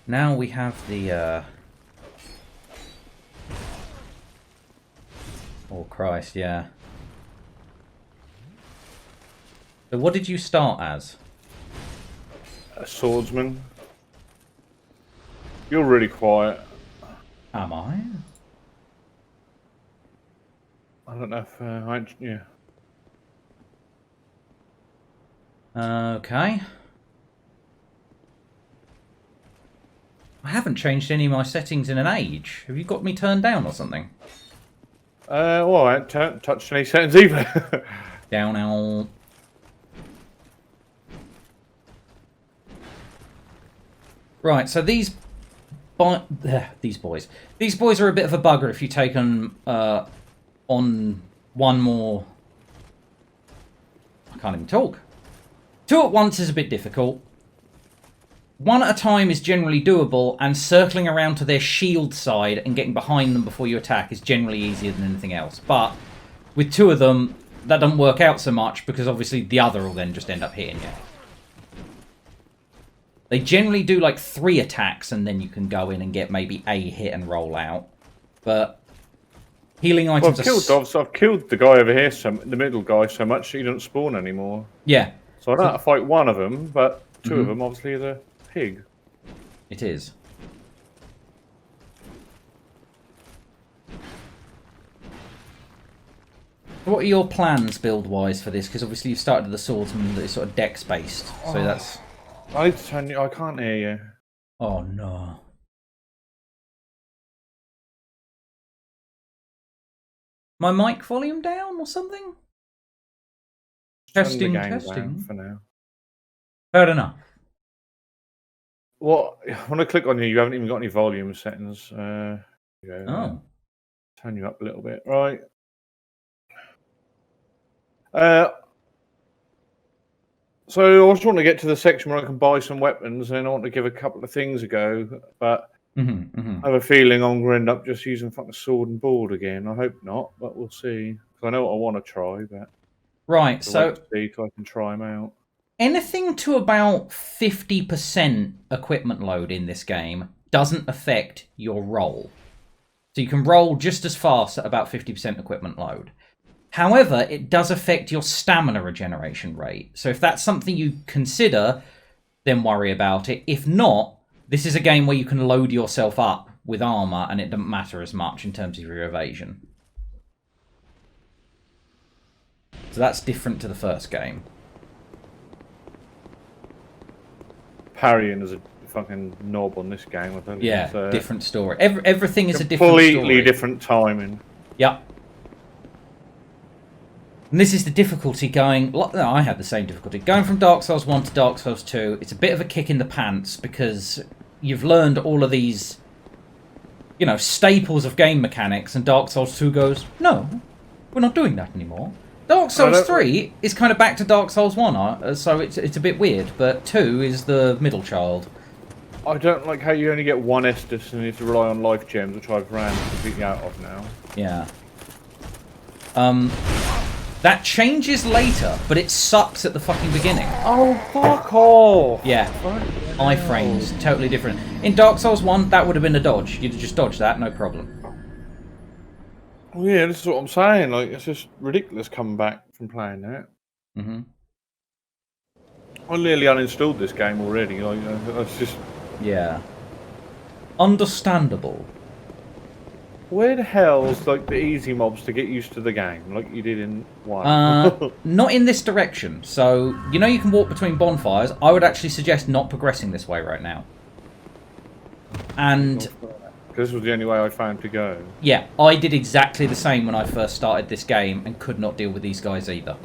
Now we have the... Oh, Christ, yeah. So what did you start as? A swordsman. You're really quiet. Am I? I don't know if yeah. Okay. I haven't changed any of my settings in an age. Have you got me turned down or something? Well, I haven't touched any settings either. Down out. Right, so these boys are a bit of a bugger if you take them on one more... I can't even talk. Two at once is a bit difficult. One at a time is generally doable, and circling around to their shield side and getting behind them before you attack is generally easier than anything else. But with two of them, that doesn't work out so much, because obviously the other will then just end up hitting you. They generally do like 3 attacks, and then you can go in and get maybe a hit and roll out. But healing items I've killed the guy over here, the middle guy, so much he doesn't spawn anymore. Yeah. So I don't have to fight one of them, but 2 of them obviously is a pig. It is. What are your plans build-wise for this? Because obviously you've started with the swordsman that is sort of dex-based, so that's... I need to turn you... I can't hear you. Oh, no. My mic volume down or something? Testing, testing. For now. Fair enough. Well, when I click on you haven't even got any volume settings. Oh. Turn you up a little bit. Right. So I just want to get to the section where I can buy some weapons, and I want to give a couple of things a go, but I have a feeling I'm going to end up just using fucking sword and board again. I hope not, but we'll see. Because I know what I want to try, but... Right, so... I can try them out. Anything to about 50% equipment load in this game doesn't affect your roll. So you can roll just as fast at about 50% equipment load. However, it does affect your stamina regeneration rate. So if that's something you consider, then worry about it. If not, this is a game where you can load yourself up with armor and it doesn't matter as much in terms of your evasion. So that's different to the first game. Parrying is a fucking knob on this game, I think. Yeah, different story. Everything is a different story. Completely different timing. Yep. And this is the difficulty going... No, I had the same difficulty. Going from Dark Souls 1 to Dark Souls 2, it's a bit of a kick in the pants because you've learned all of these, you know, staples of game mechanics, and Dark Souls 2 goes, no, we're not doing that anymore. Dark Souls 3 is kind of back to Dark Souls 1, so it's a bit weird, but 2 is the middle child. I don't like how you only get 1 Estus and you have to rely on life gems, which I've ran completely out of now. Yeah. That changes later, but it sucks at the fucking beginning. Oh, fuck off! Yeah. Iframes, totally different. In Dark Souls 1, that would have been a dodge. You'd just dodge that, no problem. Well, yeah, this is what I'm saying. Like, it's just ridiculous coming back from playing that. I nearly uninstalled this game already. Like, it's just... Yeah. Understandable. Where the hell's like the easy mobs to get used to the game, like you did in 1? Not in this direction. So, you know you can walk between bonfires. I would actually suggest not progressing this way right now. And... This was the only way I found to go. Yeah, I did exactly the same when I first started this game and could not deal with these guys either.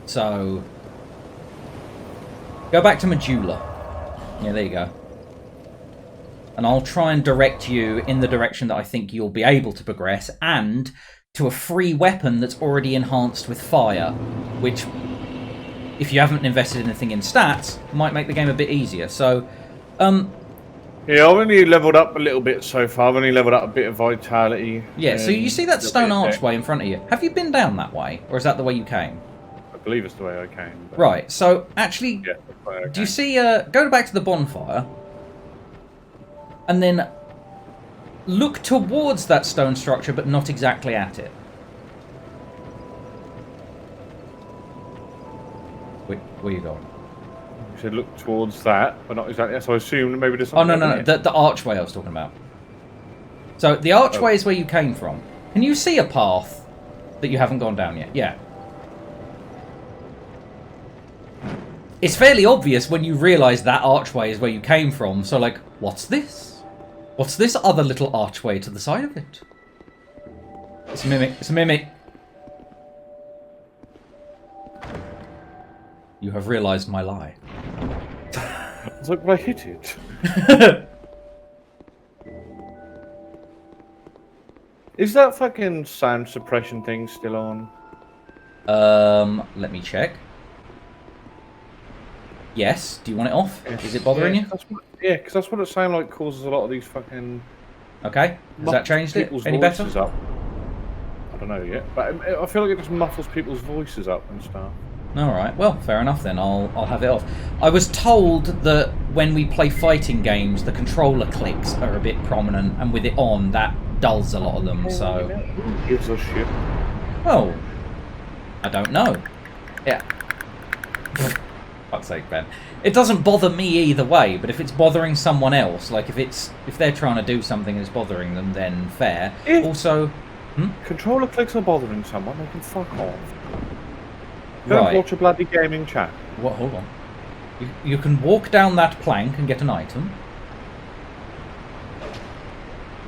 So... Go back to Majula. Yeah, there you go. And I'll try and direct you in the direction that I think you'll be able to progress, and to a free weapon that's already enhanced with fire, which, if you haven't invested anything in stats, might make the game a bit easier. So, yeah, I've only leveled up a little bit so far. I've only leveled up a bit of vitality. Yeah, so you see that stone archway in front of you. Have you been down that way, or is that the way you came? I believe it's the way I came. But... Right, so actually, yeah, that's the way I came. do you see, go back to the bonfire. and then look towards that stone structure, but not exactly at it. Where you going? You said look towards that, but not exactly. So I assumed maybe there's something. Oh, no. The archway I was talking about. So the archway is where you came from. Can you see a path that you haven't gone down yet? Yeah. It's fairly obvious when you realise that archway is where you came from. So, like, what's this? What's this other little archway to the side of it? It's a mimic. It's a mimic. You have realised my lie. It's like, but I hit it. Is that fucking sound suppression thing still on? Let me check. Yes. Do you want it off? Yes. Is it bothering you? Because that's what it sounds like causes a lot of these fucking... Okay. Has that changed it? Any better? Up. I don't know yet, but I feel like it just muffles people's voices up and stuff. Alright, well, fair enough then. I'll have it off. I was told that when we play fighting games, the controller clicks are a bit prominent, and with it on, that dulls a lot of them, so... Who gives a shit? Oh. I don't know. Yeah. Fuck's sake, Ben. It doesn't bother me either way, but if it's bothering someone else, like if they're trying to do something that's bothering them, then fair. Also... Controller clicks are bothering someone, they can fuck off. Don't Right. watch a bloody gaming chat. What? Hold on. You can walk down that plank and get an item.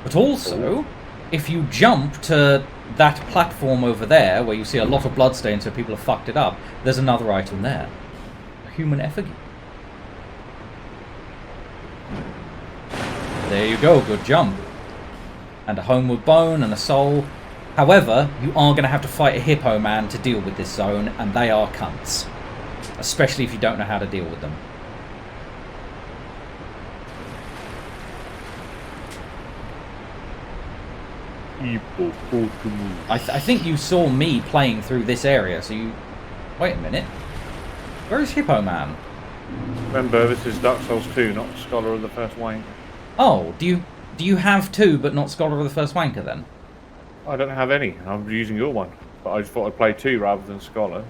But also, if you jump to that platform over there, where you see a lot of bloodstains so people have fucked it up, there's another item there. A human effigy. There you go, good jump. And a homeward bone and a soul. However, you are going to have to fight a hippo man to deal with this zone, and they are cunts. Especially if you don't know how to deal with them. I think you saw me playing through this area, so you... Wait a minute. Where is Hippo Man? Remember, this is Dark Souls 2, not Scholar of the First Wanker. Oh, do you have two, but not Scholar of the First Wanker, then? I don't have any. I'm using your one. But I just thought I'd play 2 rather than Scholar.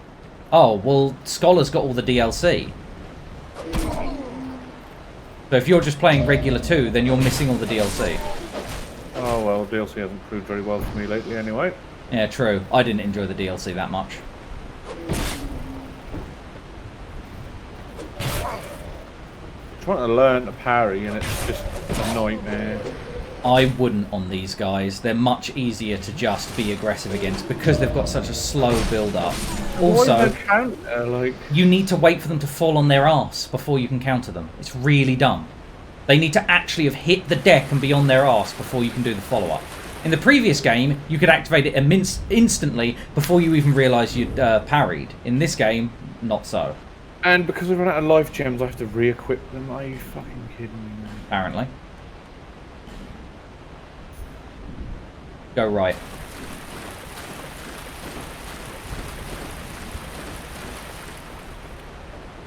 Oh, well, Scholar's got all the DLC. So if you're just playing regular 2, then you're missing all the DLC. Oh well, DLC hasn't proved very well for me lately anyway. Yeah, true. I didn't enjoy the DLC that much. Trying to learn to parry and it's just a nightmare. I wouldn't on these guys. They're much easier to just be aggressive against because they've got such a slow build-up. Also, you need to wait for them to fall on their arse before you can counter them. It's really dumb. They need to actually have hit the deck and be on their arse before you can do the follow-up. In the previous game, you could activate it instantly before you even realised you'd parried. In this game, not so. And because I've run out of life gems, I have to re-equip them. Are you fucking kidding me? Apparently. Go right.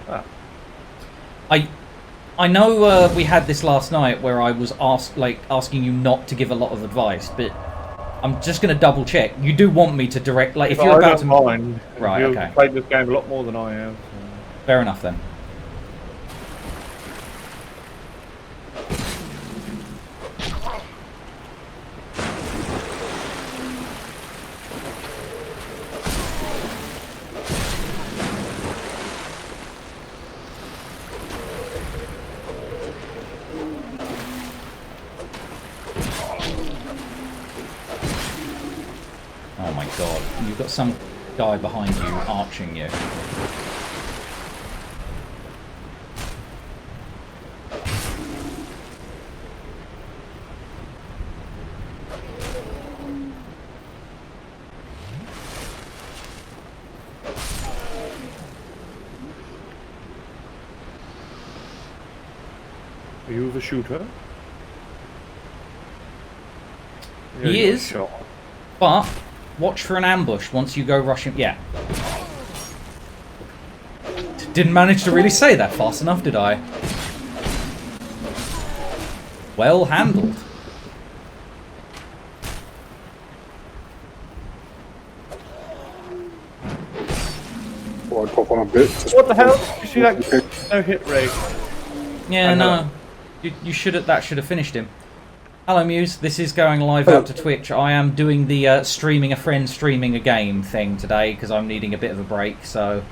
Ah. I know we had this last night where I was asking you not to give a lot of advice, but I'm just going to double check. You do want me to direct, like, if you're about to... Mind. Right, You've okay. played this game a lot more than I have. So. Fair enough then. Oh my god, you've got some guy behind you arching you. Are you the shooter? Yeah, He is, shot. but watch for an ambush once you go rushing. Yeah. Didn't manage to really say that fast enough, did I? Well handled. Or I'd pop on a bit. What the hell? Did you see that? No hit rate. Yeah, no. You should have. That should have finished him. Hello, Muse. This is going live out to Twitch. I am doing the streaming a friend, streaming a game thing today because I'm needing a bit of a break. So.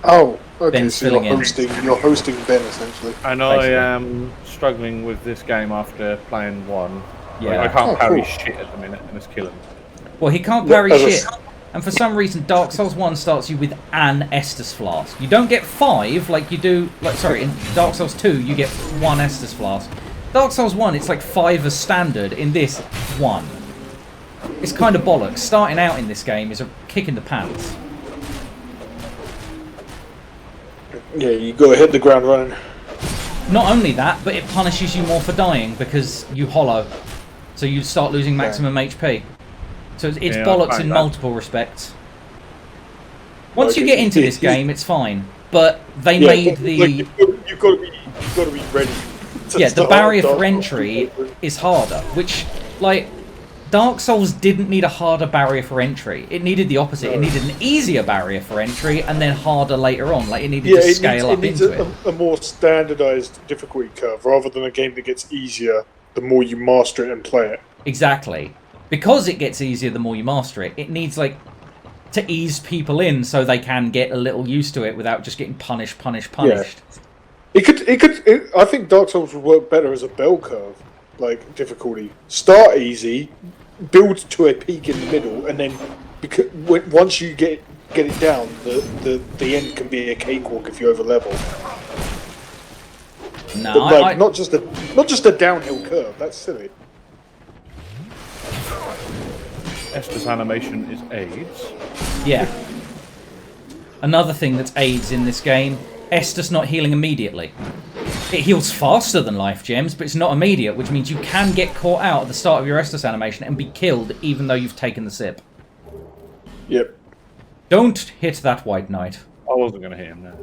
Oh, okay. Ben's So filling you're hosting Ben essentially. And I am struggling with this game after playing one. Yeah. I can't parry shit at the minute, and it's killing me. Well, he can't parry shit. And for some reason, Dark Souls 1 starts you with an Estus Flask. You don't get 5 like you do... in Dark Souls 2, you get 1 Estus Flask. Dark Souls 1, it's like 5 as standard. In this, 1. It's kind of bollocks. Starting out in this game is a kick in the pants. Yeah, you got to hit the ground running. Not only that, but it punishes you more for dying because you hollow. So you start losing maximum HP. So it's bollocks in multiple respects. Once you get into this game, it's fine. But they made the... You've got to be ready. The barrier for entry is harder, which, like, Dark Souls didn't need a harder barrier for entry. It needed the opposite. It needed an easier barrier for entry and then harder later on. Like, it needed to scale up into it. A more standardized difficulty curve rather than a game that gets easier the more you master it and play it. Exactly. Because it gets easier the more you master it, it needs, like, to ease people in so they can get a little used to it without just getting punished. Yeah. I think Dark Souls would work better as a bell curve, like difficulty. Start easy, build to a peak in the middle, and then once you get it down, the end can be a cakewalk if you over level. No, but not just a downhill curve. That's silly. Estus animation is AIDS. Yeah. Another thing that's AIDS in this game, Estus not healing immediately. It heals faster than life gems, but it's not immediate, which means you can get caught out at the start of your Estus animation and be killed even though you've taken the sip. Yep. Don't hit that White Knight. I wasn't going to hit him now.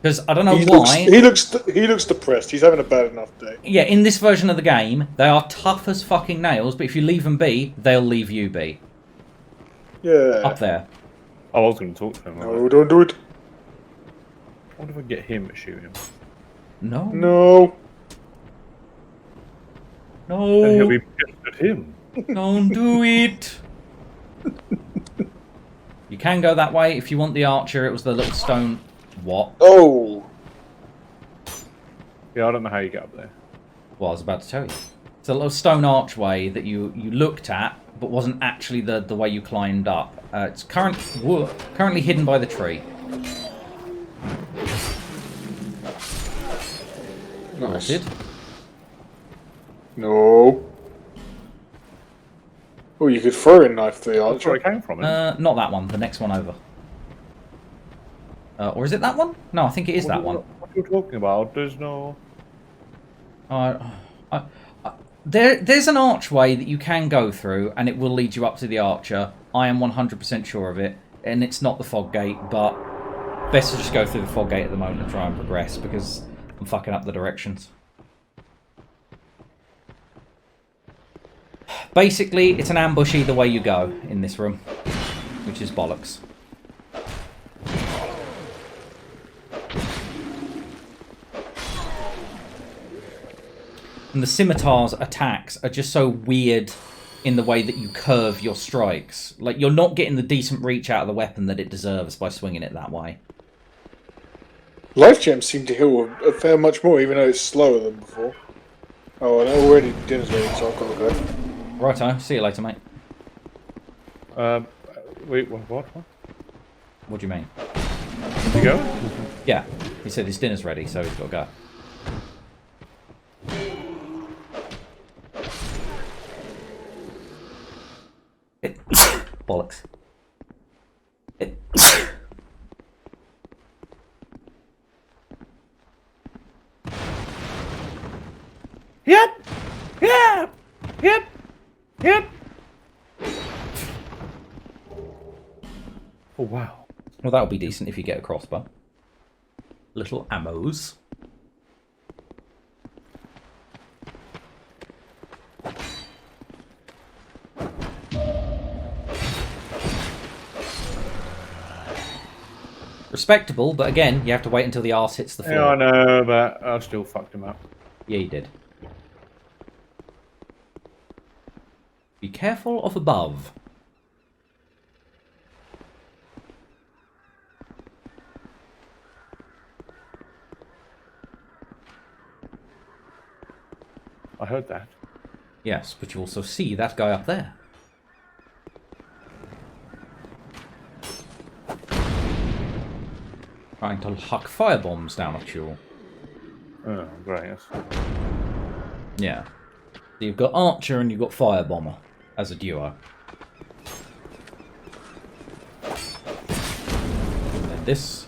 Because I don't know why. He looks depressed. He's having a bad enough day. Yeah, in this version of the game, they are tough as fucking nails, but if you leave them be, they'll leave you be. Yeah. Up there. I was going to talk to him. No, don't do it. What if I get him to shoot him? No. No. No. Then he'll be pissed at him. Don't do it. You can go that way if you want the archer. It was the little stone... What? Oh. Yeah, I don't know how you get up there. Well, I was about to tell you. It's a little stone archway that you looked at, but wasn't actually the way you climbed up. It's currently hidden by the tree. Nice. Did? No. Oh, you could throw a knife to the archer. That's where I came from. Not that one. The next one over. Or is it that one? No, I think it is that one. What are you talking about? There's no... There's an archway that you can go through, and it will lead you up to the archer. I am 100% sure of it, and it's not the fog gate, but best to just go through the fog gate at the moment and try and progress, because I'm fucking up the directions. Basically, it's an ambush either way you go in this room, which is bollocks. And the scimitar's attacks are just so weird in the way that you curve your strikes. Like, you're not getting the decent reach out of the weapon that it deserves by swinging it that way. Life gems seem to heal a fair much more, even though it's slower than before. Oh, and already dinner's ready, so I've got to go. Righto, see you later, mate. Wait, what? What do you mean? Did you go? Yeah, he said his dinner's ready, so he's got to go. Bollocks. Yep. Oh, wow. Well, that'll be decent if you get a crossbow. Little ammos. Respectable, but again, you have to wait until the arse hits the floor. Yeah, I know, but I still fucked him up. Yeah, you did. Be careful of above. I heard that. Yes, but you also see that guy up there. Trying to huck firebombs down at you. Oh, great. Yeah. So you've got Archer and you've got Firebomber as a duo. And then this.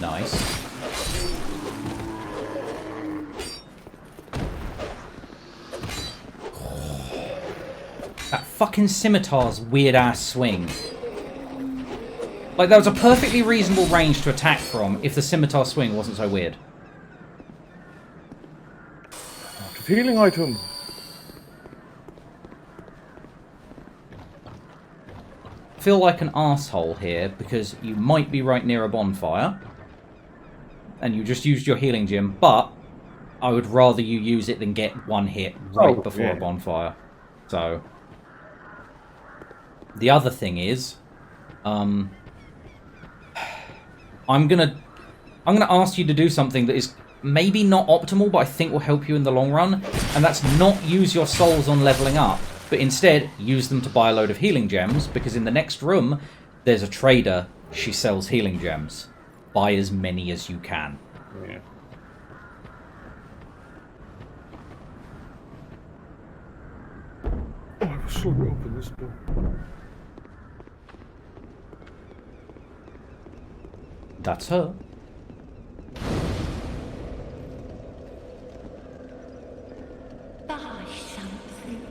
Nice. That fucking scimitar's weird-ass swing. Like, that was a perfectly reasonable range to attack from if the scimitar swing wasn't so weird. Healing item. I feel like an arsehole here because you might be right near a bonfire. And you just used your healing gem, but I would rather you use it than get one hit right before a bonfire. So... The other thing is, I'm gonna ask you to do something that is maybe not optimal, but I think will help you in the long run, and that's not use your souls on leveling up, but instead use them to buy a load of healing gems, because in the next room, there's a trader, she sells healing gems. Buy as many as you can. Yeah. Oh, I was sure to open this door. That's her. Buy something.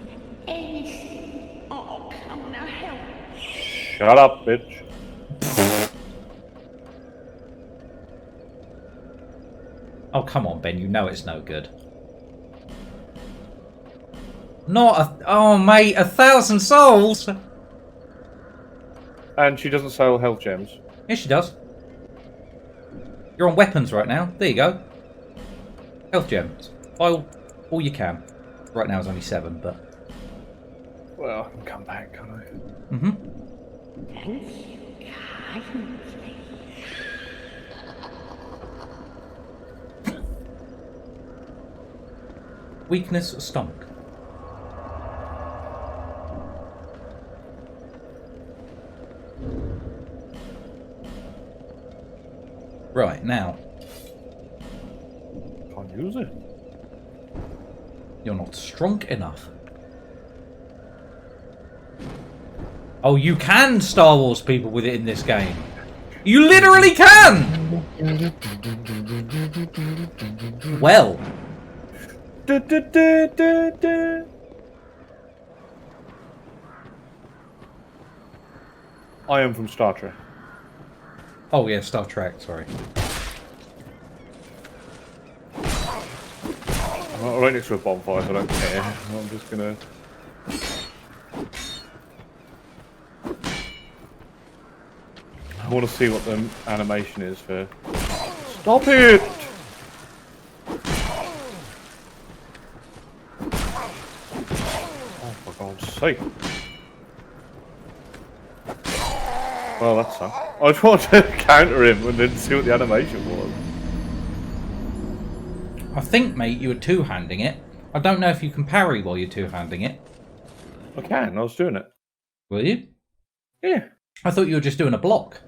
Anything. Oh, come now, help. Shut up, bitch. Oh, come on, Ben. You know it's no good. Not a... Oh, mate. 1,000 souls! And she doesn't sell health gems. Yes, she does. You're on weapons right now. There you go. Health gems. Buy all you can. Right now it's only 7, but... Well, I can come back, can't I? Mm-hmm. Weakness, stomach. Right, now. Can't use it. You're not strong enough. Oh, you can Star Wars people with it in this game. You literally can! Well. I am from Star Trek. Oh yeah, Star Trek, sorry. I'm right next to a bonfire, so I don't care. I'm just gonna... I want to see what the animation is for... Stop it! Oh, for God's sake. Well, that sucks. I just wanted to counter him and then see what the animation was. I think, mate, you were two-handing it. I don't know if you can parry while you're two-handing it. I can, I was doing it. Were you? Yeah. I thought you were just doing a block.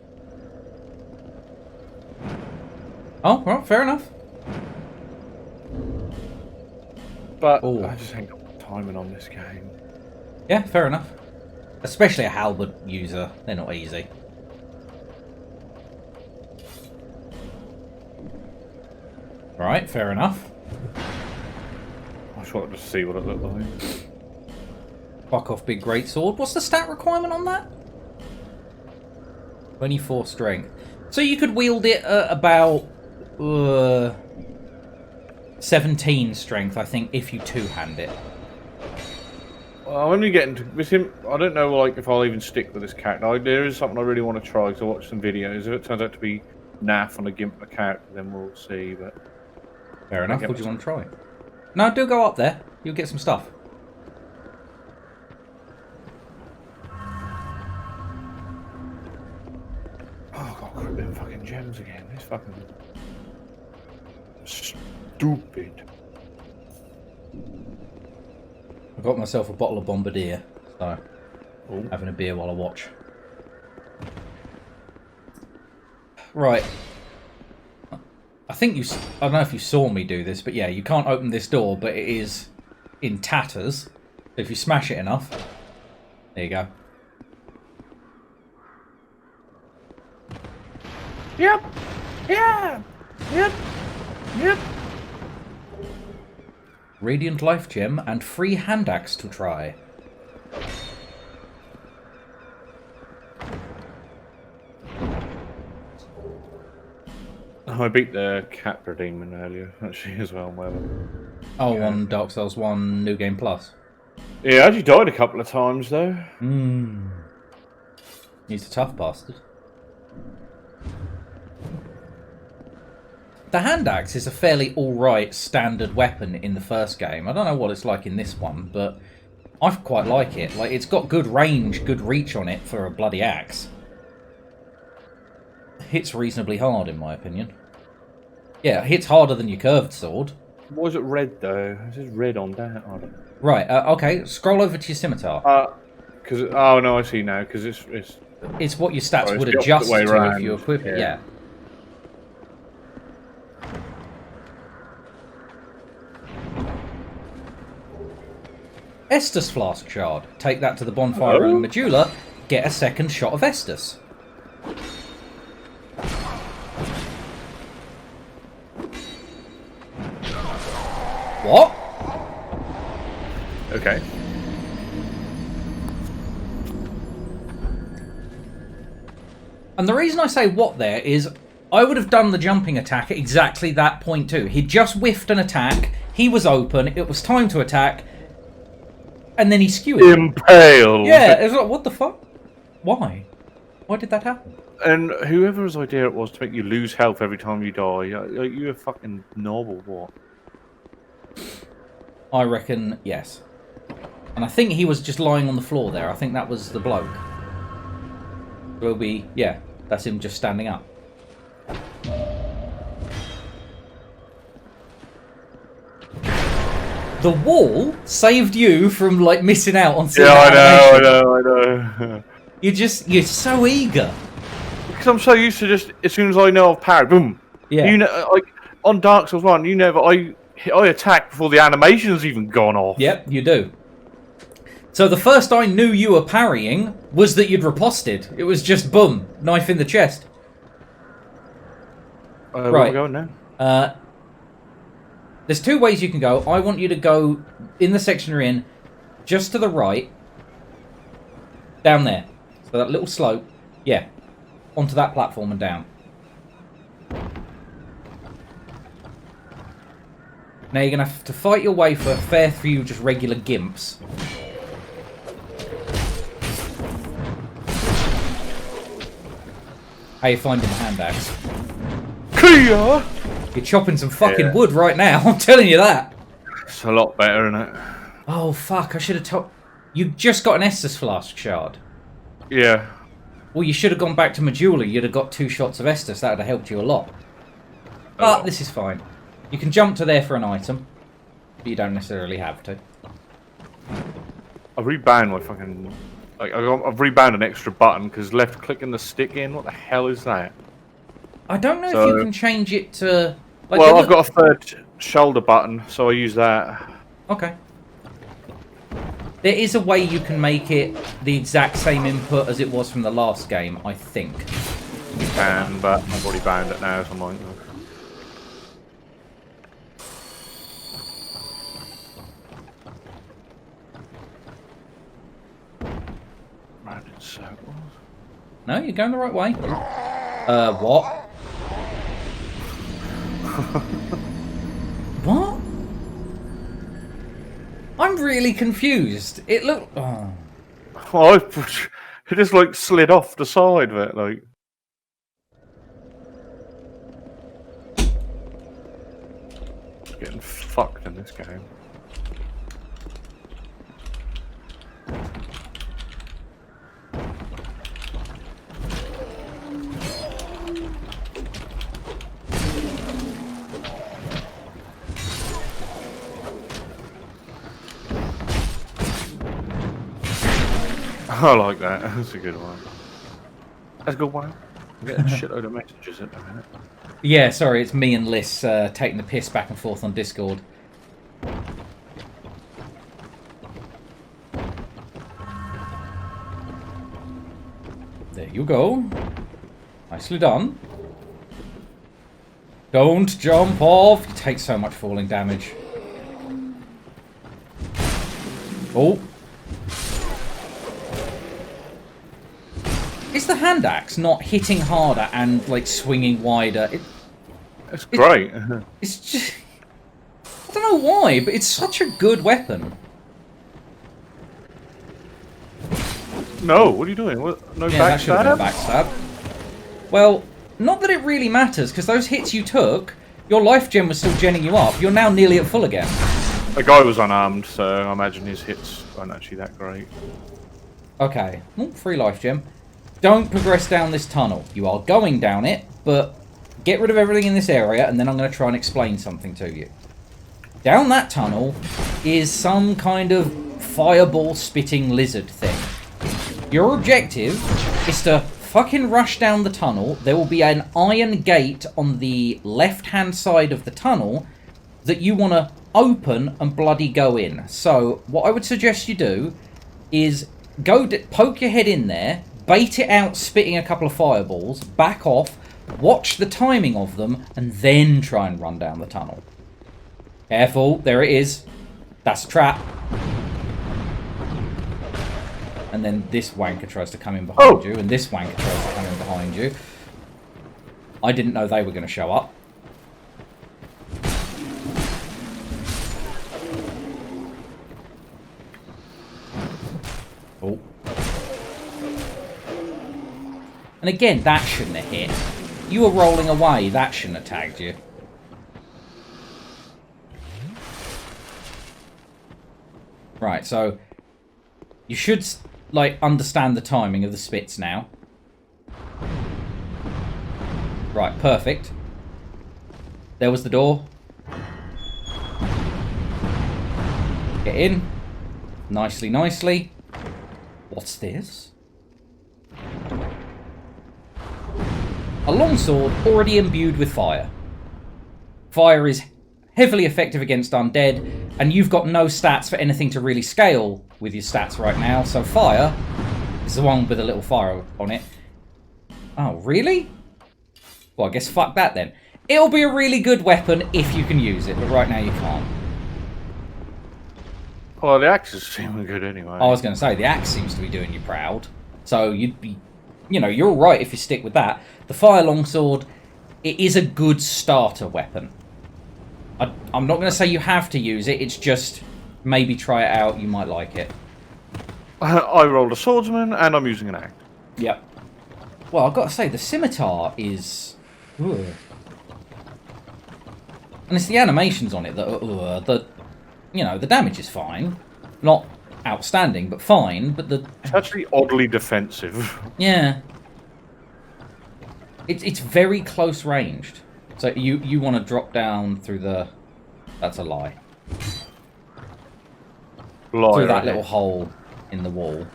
Oh, well, fair enough. But Ooh. I just ain't got timing on this game. Yeah, fair enough. Especially a halberd user. They're not easy. Alright, fair enough. I just wanted to see what it looked like. Fuck off, big greatsword. What's the stat requirement on that? 24 strength. So you could wield it at about 17 strength, I think, if you two-hand it. Well, I'm only getting to with him. I don't know, like, if I'll even stick with this character. There is something I really want to try because I watched some videos. If it turns out to be naff on a gimp character, then we'll see. But fair enough. What do you want to try? No, do go up there. You'll get some stuff. Oh, I've got to them fucking gems again. This fucking stupid. I got myself a bottle of Bombardier, so having a beer while I watch. Right. I think you... I don't know if you saw me do this, but yeah, you can't open this door, but it is in tatters. If you smash it enough... There you go. Yep. Yeah. Yep. Yep. Radiant Life Gem and free hand axe to try. I beat the Capra Demon earlier, actually, as well. Oh, yeah. On Dark Souls 1 New Game Plus. Yeah, I actually died a couple of times, though. He's a tough bastard. The hand axe is a fairly alright standard weapon in the first game. I don't know what it's like in this one, but I quite like it. Like, it's got good range, good reach on it for a bloody axe. Hits reasonably hard, in my opinion. Yeah, it hits harder than your curved sword. Why is it red, though? It says red on that. Right, okay, scroll over to your scimitar. Oh, no, I see now, because it's what your stats would adjust to if you equip it, yeah. Estus Flask Shard. Take that to the bonfire in Majula. Get a second shot of Estus. What? Okay. And the reason I say what there is I would have done the jumping attack at exactly that point too. He'd just whiffed an attack. He was open. It was time to attack. And then he skewered. Impaled. Yeah, it was like, what the fuck? Why? Why did that happen? And whoever's idea it was to make you lose health every time you die, you a fucking knob or what? I reckon, yes. And I think he was just lying on the floor there. I think that was the bloke. Will be, yeah, that's him just standing up. The wall saved you from, like, missing out on seeing I know. You're so eager. Because I'm so used to just, as soon as I know I've parried, boom. Yeah. You know, like, on Dark Souls 1, you know that I attack before the animation's even gone off. Yep, you do. So the first I knew you were parrying was that you'd riposted. It was just, boom, knife in the chest. Where are we going now? There's two ways you can go. I want you to go in the section you're in, just to the right, down there. So that little slope, yeah, onto that platform and down. Now you're going to have to fight your way for a fair few just regular gimps. How you finding the hand axe? Kia! You're chopping some fucking wood right now, I'm telling you that. It's a lot better, isn't it? Oh, fuck, I should have told... You just got an Estus Flask Shard. Yeah. Well, you should have gone back to Majula. You'd have got 2 shots of Estus. That would have helped you a lot. But this is fine. You can jump to there for an item, but you don't necessarily have to. I've rebound my fucking... Like, I've rebound an extra button, because left clicking the stick in, what the hell is that? I don't know if you can change it to... Like, well, I've got a third shoulder button, so I use that. Okay. There is a way you can make it the exact same input as it was from the last game, I think. You can, but I've already bound it now, so I'm like... Round in circles. No, you're going the right way. What? I'm really confused. It looked... Oh. Oh, it just like slid off the side of it, like. Getting fucked in this game. I like that. That's a good one. That's a good one. I'm getting a shitload of messages at the minute. Yeah, sorry, it's me and Liz taking the piss back and forth on Discord. There you go. Nicely done. Don't jump off. You take so much falling damage. Oh. Is the hand axe not hitting harder and like swinging wider? It's great. It's just... I don't know why, but it's such a good weapon. No, what are you doing? What, no Yeah, that should have been a backstab? backstab. Well, not that it really matters, because those hits you took, your life gem was still genning you up. You're now nearly at full again. The guy was unarmed, so I imagine his hits weren't actually that great. Okay, oh, free life gem. Don't progress down this tunnel. You are going down it, but get rid of everything in this area, and then I'm going to try and explain something to you. Down that tunnel is some kind of fireball-spitting lizard thing. Your objective is to fucking rush down the tunnel. There will be an iron gate on the left-hand side of the tunnel that you want to open and bloody go in. So, what I would suggest you do is go poke your head in there, bait it out, spitting a couple of fireballs, back off, watch the timing of them, and then try and run down the tunnel. Careful, there it is. That's a trap. And then this wanker tries to come in behind you, and this wanker tries to come in behind you. I didn't know they were going to show up. Oh. And again, that shouldn't have hit. You were rolling away, that shouldn't have tagged you. Right, so you should like understand the timing of the spits now. Right, perfect. There was the door. Get in. Nicely, nicely. What's this? A longsword already imbued with fire. Fire is heavily effective against undead, and you've got no stats for anything to really scale with your stats right now, so fire is the one with a little fire on it. Oh, really? Well, I guess fuck that then. It'll be a really good weapon if you can use it, but right now you can't. Well, the axe is seeming good anyway. I was going to say, the axe seems to be doing you proud, so you'd be... You know, you're alright if you stick with that. The fire longsword, it is a good starter weapon. I'm not going to say you have to use it, it's just maybe try it out, you might like it. I rolled a swordsman and I'm using an axe. Yep. Well, I've got to say, the scimitar is... Ugh. And it's the animations on it that are... You know, the damage is fine. Not outstanding, but fine, but the... It's actually oddly defensive. Yeah. It's very close ranged. So you want to drop down through the... That's a lie. Through that little hole in the wall.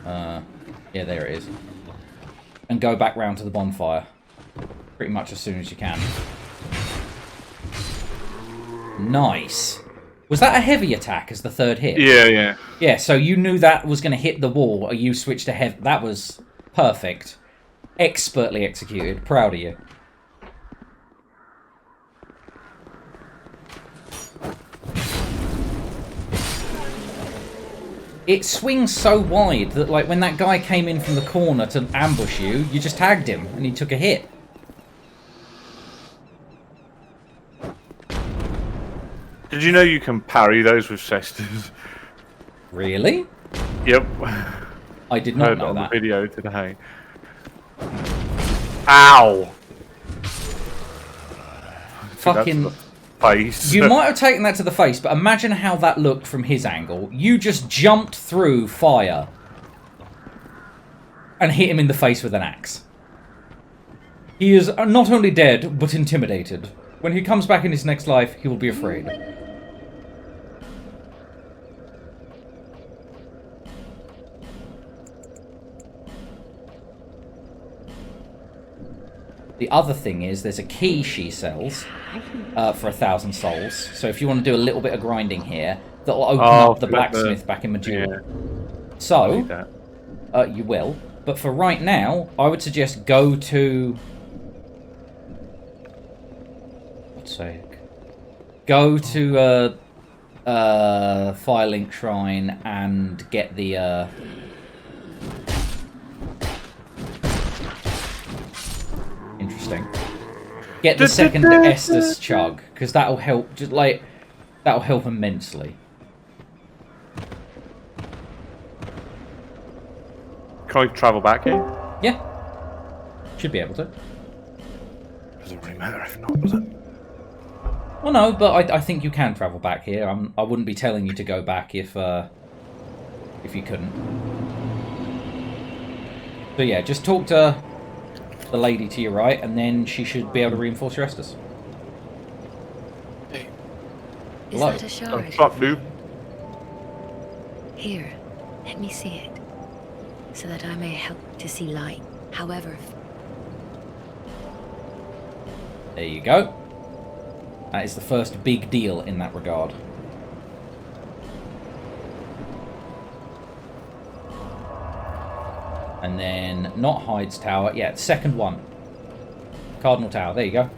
Yeah, there it is. And go back round to the bonfire. Pretty much as soon as you can. Nice. Was that a heavy attack as the third hit? Yeah, yeah. Yeah, so you knew that was going to hit the wall, or you switched to heavy. That was perfect. Expertly executed. Proud of you. It swings so wide that, like, when that guy came in from the corner to ambush you, you just tagged him, and he took a hit. Did did you know you can parry those with cestas? Really? Yep. I did not Heard know on that. the video today. Ow! Fucking... Face. You might have taken that to the face, but imagine how that looked from his angle. You just jumped through fire and hit him in the face with an axe. He is not only dead, but intimidated. When he comes back in his next life, he will be afraid. The other thing is, there's a key she sells for 1,000 souls. So if you want to do a little bit of grinding here, that'll open up the blacksmith back in Majula. Yeah. So, you will. But for right now, I would suggest go to... What's sake? Go to Firelink Shrine and get the... Interesting. Get the second Estus chug, because that'll help. That'll help immensely. Can I travel back here? Yeah, should be able to. Doesn't really matter if not, does it? Well, no, but I think you can travel back here. I wouldn't be telling you to go back if you couldn't. So yeah, just talk to the lady to your right, and then she should be able to reinforce your Estus. Hey. Is that a shard? Fuck, dude. Here, let me see it, so that I may help to see light, however. There you go. That is the first big deal in that regard. And then, not Hyde's Tower. Yeah, second one. Cardinal Tower. There you go.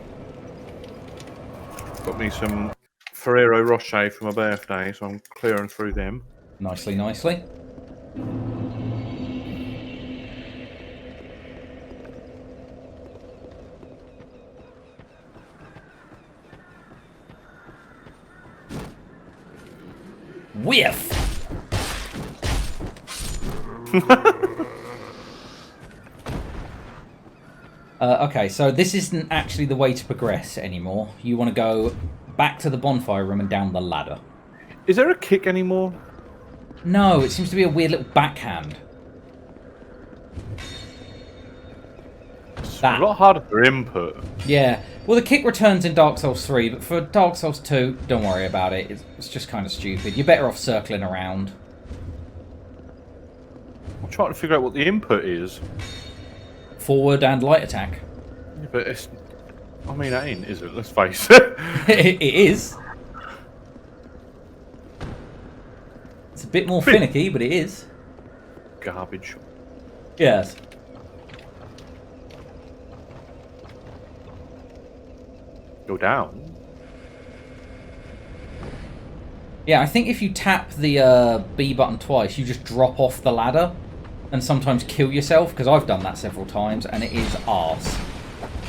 Got me some Ferrero Rocher for my birthday, so I'm clearing through them. Nicely, nicely. Whiff! Okay, so this isn't actually the way to progress anymore. You want to go back to the bonfire room and down the ladder. Is there a kick anymore? No, it seems to be a weird little backhand. It's a lot harder for input. Yeah. Well, the kick returns in Dark Souls 3, but for Dark Souls 2, don't worry about it. It's just kind of stupid. You're better off circling around. I'm trying to figure out what the input is. Forward and light attack. Yeah, but it's... I mean, that ain't, is it? Let's face it. It is. It's a bit more finicky, but it is. Garbage. Yes. Go down. Yeah, I think if you tap the B button twice, you just drop off the ladder and sometimes kill yourself, because I've done that several times, and it is arse.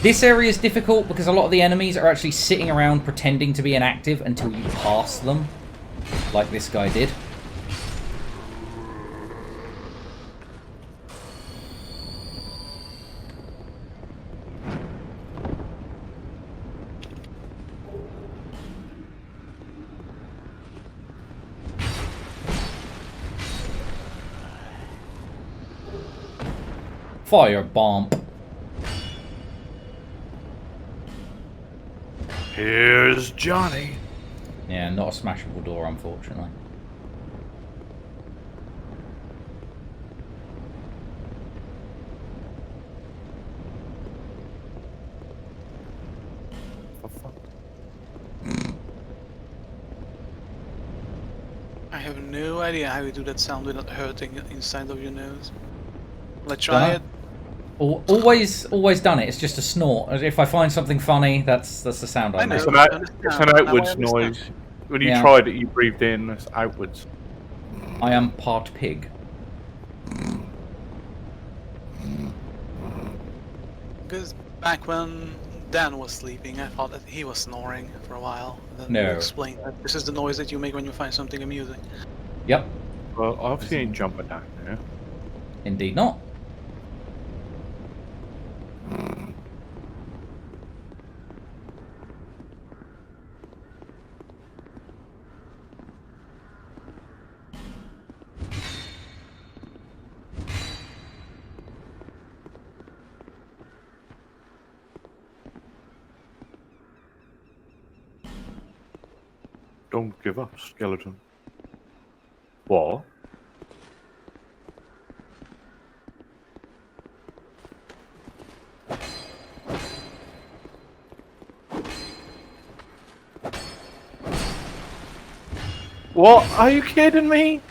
This area is difficult because a lot of the enemies are actually sitting around pretending to be inactive until you pass them, like this guy did. Firebomb. Here's Johnny. Yeah, not a smashable door, unfortunately. I have no idea how you do that sound without hurting inside of your nose. Let's try it. Always done it. It's just a snort. If I find something funny, that's the sound I make. It's an outwards noise. When you tried it, you breathed in. It's outwards. I am part pig. Because back when Dan was sleeping, I thought that he was snoring for a while. And then No. you explained that this is the noise that you make when you find something amusing. Yep. Well, I obviously ain't jumping down there. Indeed not. Don't give up, skeleton. What? What? Are you kidding me?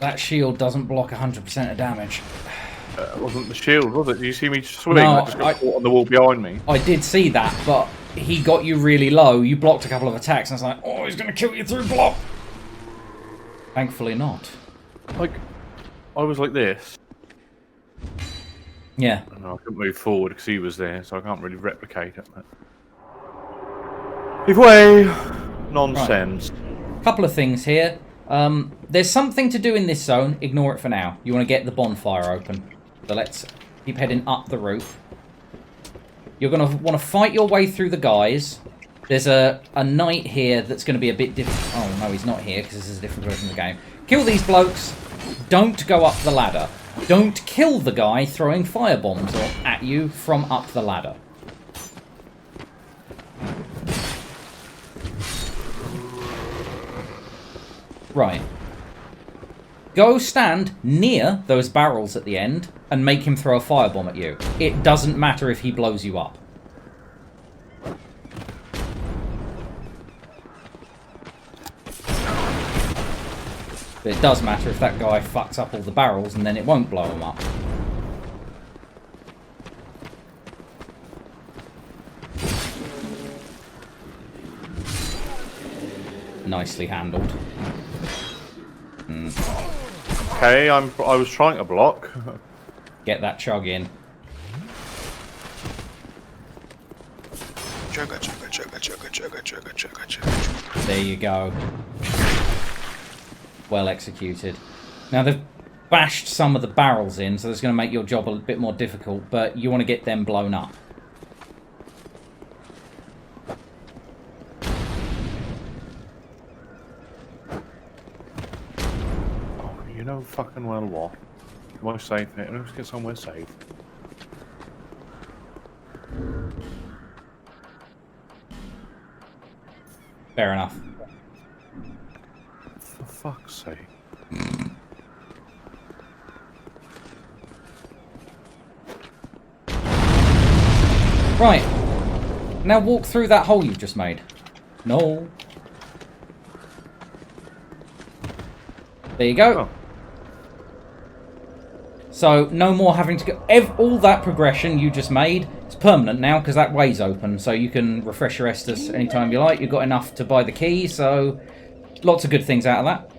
That shield doesn't block 100% of damage. It wasn't the shield, was it? Did you see me swing? No, I just got caught on the wall behind me. I did see that, but he got you really low. You blocked a couple of attacks, and I was like, oh, he's going to kill you through block. Thankfully not. Like, I was like this. Yeah. And I couldn't move forward because he was there, so I can't really replicate it. But... Give way! Nonsense. Couple of things here. There's something to do in this zone. Ignore it for now. You want to get the bonfire open. So let's keep heading up the roof. You're going to want to fight your way through the guys. There's a knight here that's going to be a bit different. Oh, no, he's not here because this is a different version of the game. Kill these blokes. Don't go up the ladder. Don't kill the guy throwing firebombs at you from up the ladder. Right. Go stand near those barrels at the end and make him throw a firebomb at you. It doesn't matter if he blows you up. But it does matter if that guy fucks up all the barrels and then it won't blow him up. Nicely handled. Okay, I was trying to block. Get that chug in. Chugga, chugga, chugga, chugga, chugga, chugga, chugga, chugga. There you go. Well executed. Now they've bashed some of the barrels in, so that's going to make your job a bit more difficult, but you want to get them blown up. You know fucking well what. Am I safe here? Let's get somewhere safe. Fair enough. For fuck's sake. Right. Now walk through that hole you've just made. No. There you go. Oh. So, no more having to go... all that progression you just made is permanent now, because that way's open. So you can refresh your Estus anytime you like. You've got enough to buy the key, so... lots of good things out of that.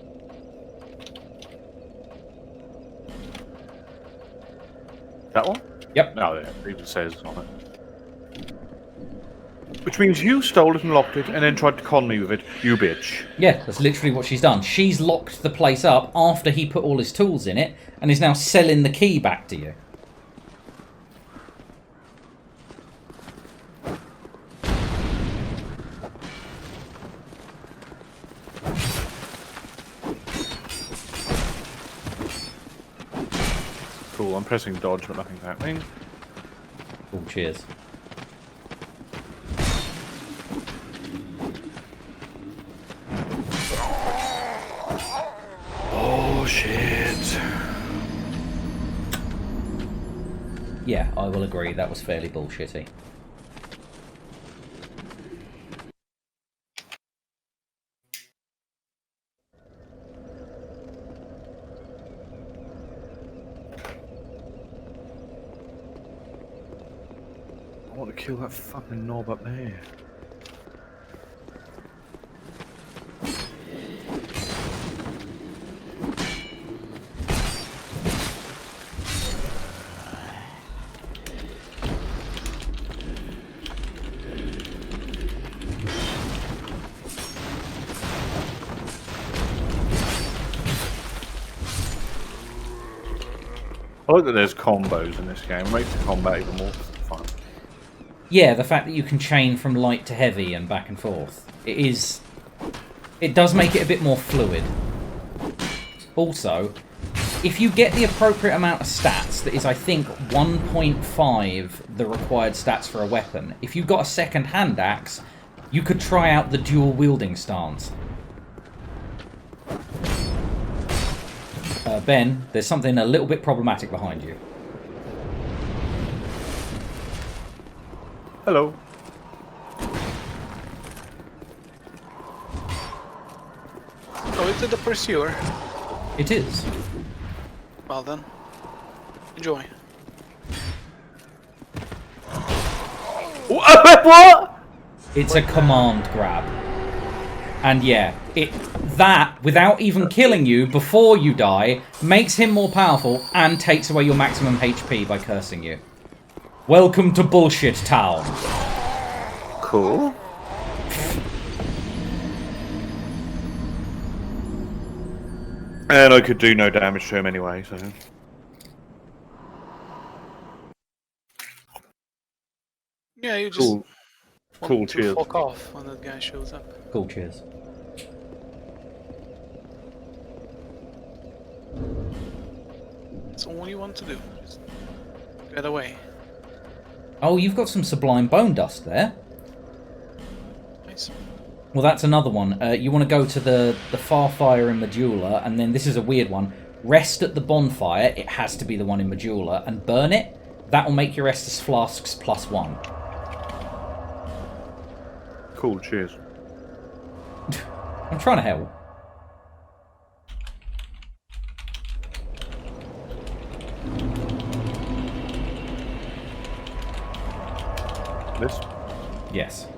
That one? Yep. No, it even says on it. Which means you stole it and locked it, and then tried to con me with it, you bitch. Yeah, that's literally what she's done. She's locked the place up after he put all his tools in it, and is now selling the key back to you. Cool, I'm pressing dodge, but nothing's happening. Oh, cheers. Oh, shit. Yeah, I will agree. That was fairly bullshitty. I want to kill that fucking knob up there. I like that there's combos in this game. It makes the combat even more fun. Yeah, the fact that you can chain from light to heavy and back and forth. It does make it a bit more fluid. Also, if you get the appropriate amount of stats, that is, I think, 1.5 the required stats for a weapon, if you've got a second-hand axe, you could try out the dual-wielding stance. Ben, there's something a little bit problematic behind you. Hello. Oh, is it the Pursuer? It is. Well then, enjoy. What? It's a command grab. And yeah, that, without even killing you before you die, makes him more powerful and takes away your maximum HP by cursing you. Welcome to Bullshit Town. Cool. And I could do no damage to him anyway, so... Yeah, you just Cool. Cool, want to cheers. fuck off when that guy shows up. Cool, cheers. That's all you want to do. Just get away. Oh, you've got some Sublime Bone Dust there. Nice. Well, that's another one. You want to go to the Farfire in Medulla, and then this is a weird one. Rest at the bonfire, it has to be the one in Medulla, and burn it. That will make your Estus Flasks +1. Cool, cheers. I'm trying to help. This? Yes.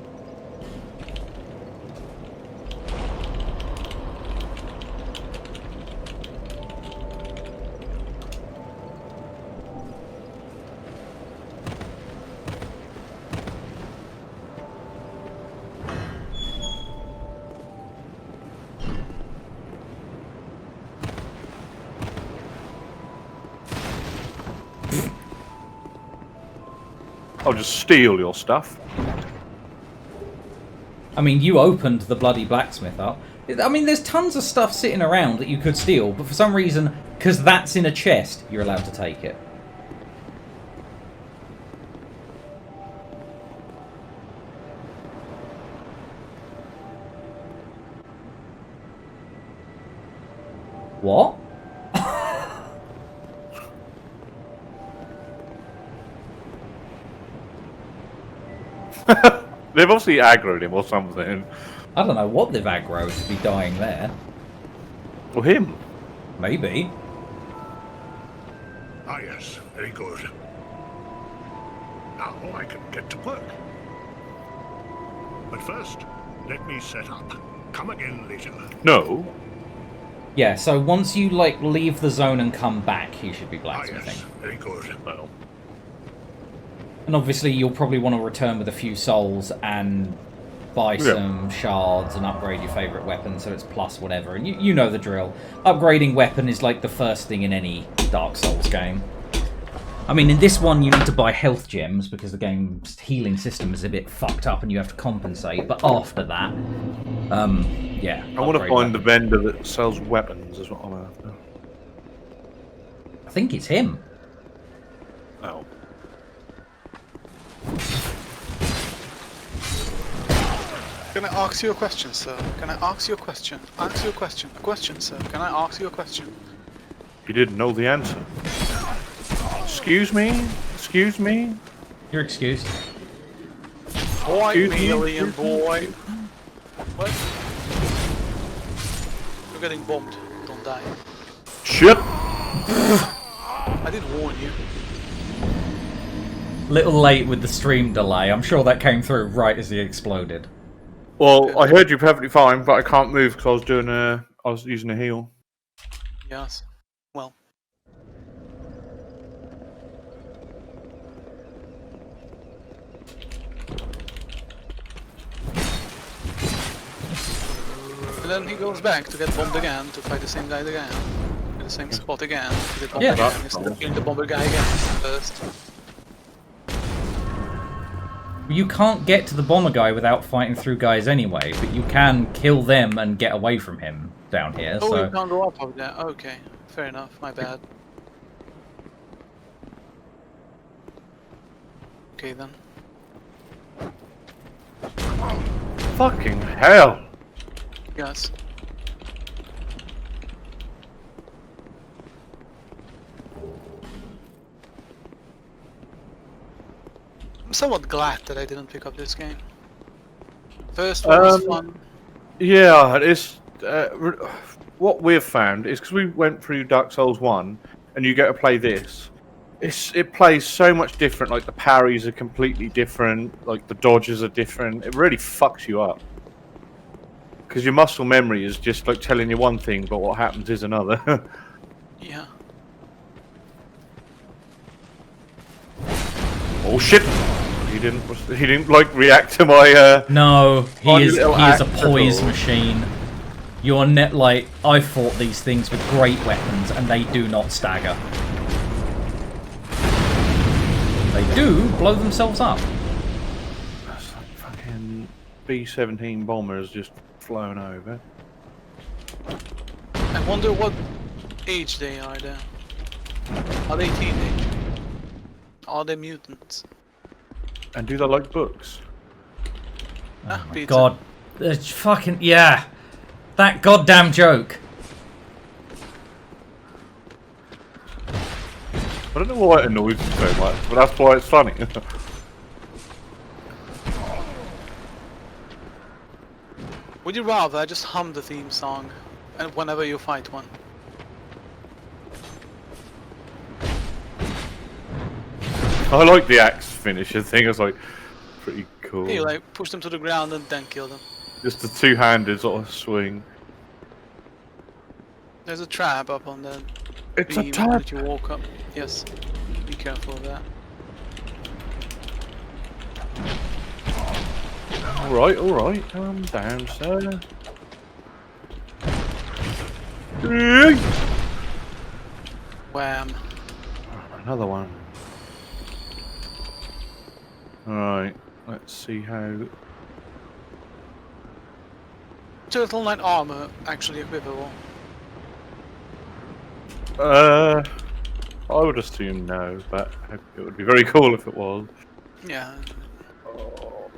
I'll just steal your stuff. I mean, you opened the bloody blacksmith up. I mean, there's tons of stuff sitting around that you could steal, but for some reason, because that's in a chest, you're allowed to take it. What? They've obviously aggroed him or something. I don't know what they've aggroed to be dying there. Or him. Maybe. Ah, yes, very good. Now I can get to work. But first, let me set up. Come again later. No. Yeah, so once you, like, leave the zone and come back, you should be Ah, blacksmithing. yes, very good. Well. And obviously you'll probably want to return with a few souls and buy some shards and upgrade your favourite weapon so it's plus whatever. And you know the drill. Upgrading weapon is like the first thing in any Dark Souls game. I mean, in this one you need to buy health gems because the game's healing system is a bit fucked up and you have to compensate. But after that, yeah. I want to find the vendor that sells weapons is what I'm after. I think it's him. Oh. Can I ask you a question, sir? Can I ask you a question? Ask you a question. A question, sir. Can I ask you a question? You didn't know the answer. Excuse me? Excuse me? You're excused. Boy, Excuse me? alien boy. What? You're getting bombed. Don't die. Shit! I did warn you. Little late with the stream delay. I'm sure that came through right as he exploded. Well, I heard you perfectly fine, but I can't move because I was using a heal. Yes. Well. And then he goes back to get bombed again to fight the same guy again. the same spot again. To the bomber Yeah. guy, instead of killing the bomber guy again first. You can't get to the bomber guy without fighting through guys anyway, but you can kill them and get away from him down here. Oh, So you can't go up over there. Okay, fair enough. My bad. Okay then. Fucking hell! Yes. I'm somewhat glad that I didn't pick up this game. First one was fun. Yeah, it's what we've found is because we went through Dark Souls 1 and you get to play this. It plays so much different. Like the parries are completely different. Like the dodges are different. It really fucks you up because your muscle memory is just like telling you one thing, but what happens is another. Yeah. Oh shit! He didn't like react to my. no, he One is little a axe poise at all. machine. You're net like I fought these things with great weapons, and they do not stagger. They do blow themselves up. That's like fucking B-17 bombers just flown over. I wonder what age they are there. Are they teenage? Are they mutants? And do they like books? Ah, pizza. God, it's fucking yeah, that goddamn joke. I don't know why it annoys me so much, but that's why it's funny. Would you rather I just hum the theme song and whenever you fight one? I like the axe finisher thing. It's like pretty cool. You like push them to the ground and then kill them. Just the two-handed sort of swing. There's a trap up on the It's a beam trap. that you walk up. Yes. Be careful of that. All right. Calm down, sir. Wham. Another one. Alright, let's see how... Turtle Knight armor actually equipable. I would assume no, but it would be very cool if it was. Yeah.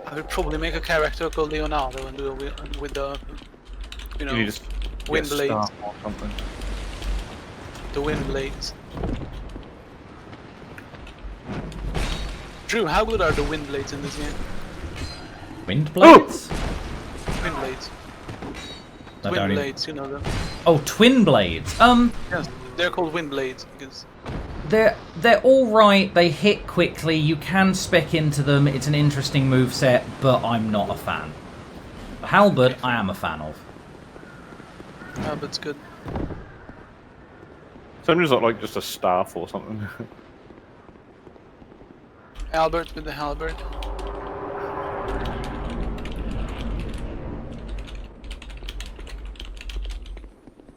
I would probably make a character called Leonardo and do it with the, you know, You need to wind get blades. staff or something. The wind blades. Drew, how good are the wind blades in this game? Wind blades? Wind blades. I Wind don't even- blades, you know them. Oh, twin blades. Yes, they're called wind blades because They're all right. They hit quickly. You can spec into them. It's an interesting move set, but I'm not a fan. Halberd, I am a fan of. Albert's good. Somebody's not like just a staff or something. Albert with the halberd.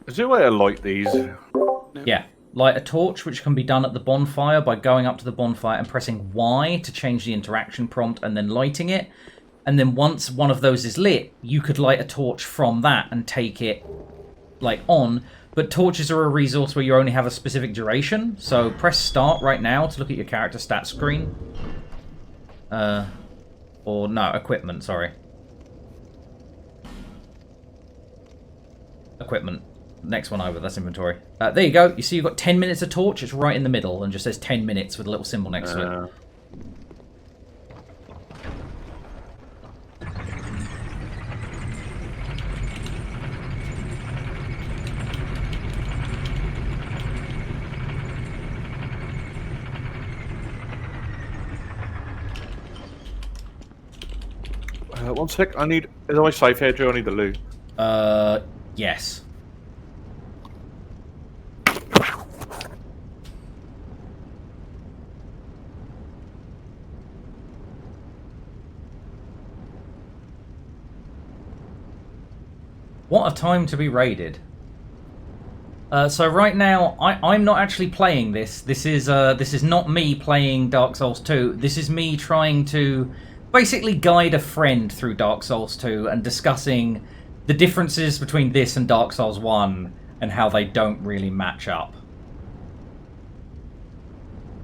Is there a way to light these? Yeah. Light a torch, which can be done at the bonfire by going up to the bonfire and pressing Y to change the interaction prompt and then lighting it. And then once one of those is lit, you could light a torch from that and take it, like, on. But torches are a resource where you only have a specific duration. So press start right now to look at your character stat screen. Or no, equipment, sorry. Equipment. Next one over, that's inventory. There you go. You see you've got 10 minutes of torch. It's right in the middle and just says 10 minutes with a little symbol next to it. One sec, I need... Is I safe here, Drew? I need the loo. Yes. What a time to be raided. So right now, I'm not actually playing this. This is not me playing Dark Souls 2. This is me trying to basically guide a friend through Dark Souls 2 and discussing the differences between this and Dark Souls 1 and how they don't really match up.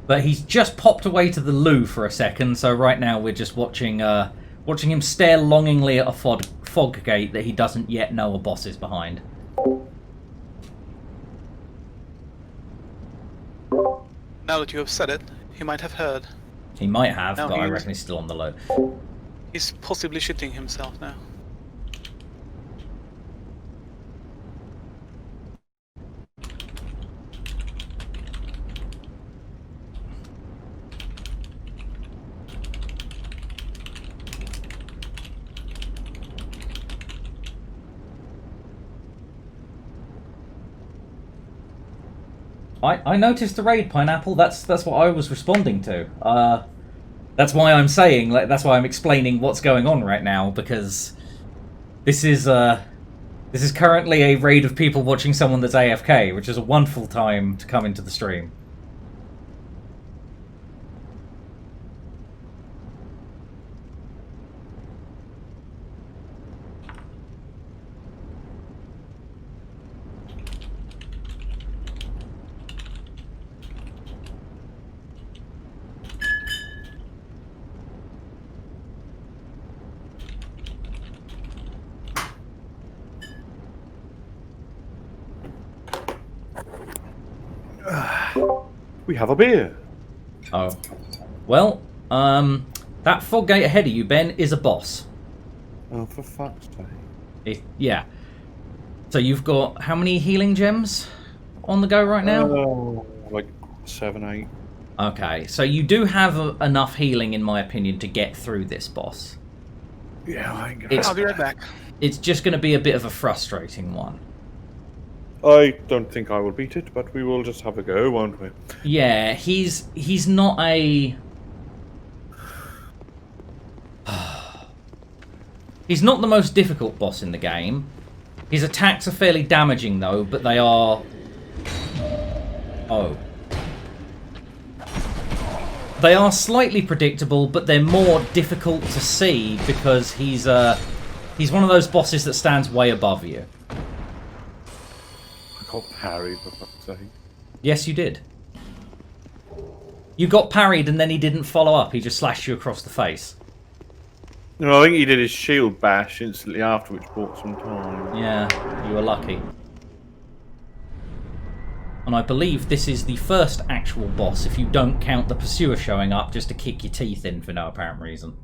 But he's just popped away to the loo for a second, so right now we're just watching him stare longingly at a fog gate that he doesn't yet know a boss is behind. Now that you have said it, he might have heard. He might have, No, but I he's- reckon he's still on the low. He's possibly shitting himself now. I noticed the raid, Pineapple. That's what I was responding to. That's why I'm saying, like, that's why I'm explaining what's going on right now, because this is currently a raid of people watching someone that's AFK, which is a wonderful time to come into the stream. We have a beer. Oh. Well, that fog gate ahead of you, Ben, is a boss. Oh, for fuck's sake. Yeah. So you've got how many healing gems on the go right now? Oh, like 7, 8. Okay, so you do have enough healing, in my opinion, to get through this boss. Yeah, I ain't It's- I'll be right back. It's just going to be a bit of a frustrating one. I don't think I will beat it, but we will just have a go, won't we? Yeah, he's not a... He's not the most difficult boss in the game. His attacks are fairly damaging, though, but they are... Oh. They are slightly predictable, but they're more difficult to see because he's one of those bosses that stands way above you. I got parried, for fuck's sake. Yes, you did. You got parried and then he didn't follow up. He just slashed you across the face. No, I think he did his shield bash instantly after, which bought some time. Yeah, you were lucky. And I believe this is the first actual boss if you don't count the pursuer showing up just to kick your teeth in for no apparent reason.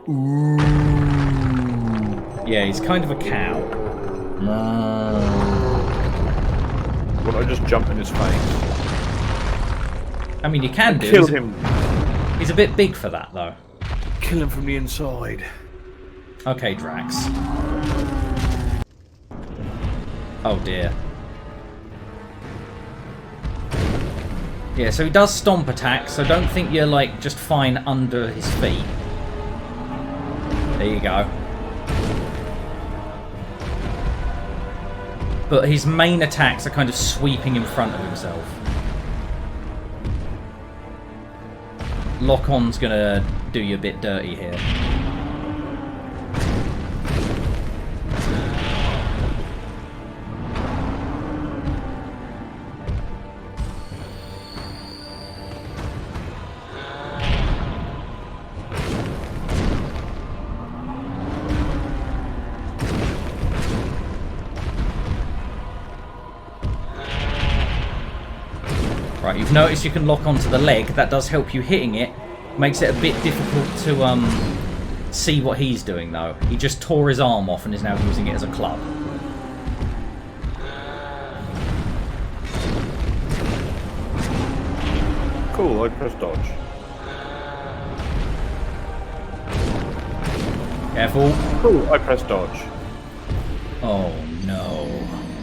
Ooh. Yeah, he's kind of a cow. Will I just jump in his face? I mean, you can do. Kill him. He's a bit big for that, though. Kill him from the inside. Okay, Drax. Oh dear. Yeah, so he does stomp attacks, so don't think you're, like, just fine under his feet. There you go. But his main attacks are kind of sweeping in front of himself. Lock-on's gonna do you a bit dirty here. Right, you've noticed you can lock onto the leg. That does help you hitting it. Makes it a bit difficult to see what he's doing, though. He just tore his arm off and is now using it as a club. Cool, I press dodge. Careful. Cool, I press dodge. Oh, no.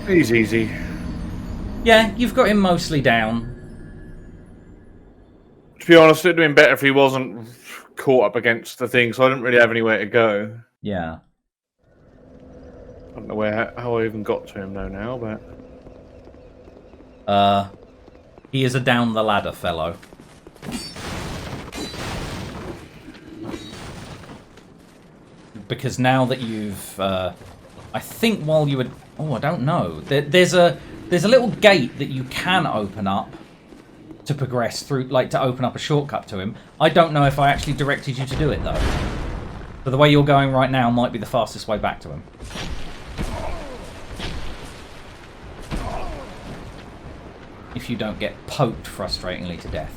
He's easy. Yeah, you've got him mostly down. To be honest, it'd have been better if he wasn't caught up against the thing, so I didn't really have anywhere to go. Yeah. I don't know how I even got to him though now, but he is a down the ladder fellow. Because now that you've, I think while you were, I don't know. There's a little gate that you can open up to progress through, like to open up a shortcut to him. I don't know if I actually directed you to do it though. But the way you're going right now might be the fastest way back to him. If you don't get poked frustratingly to death.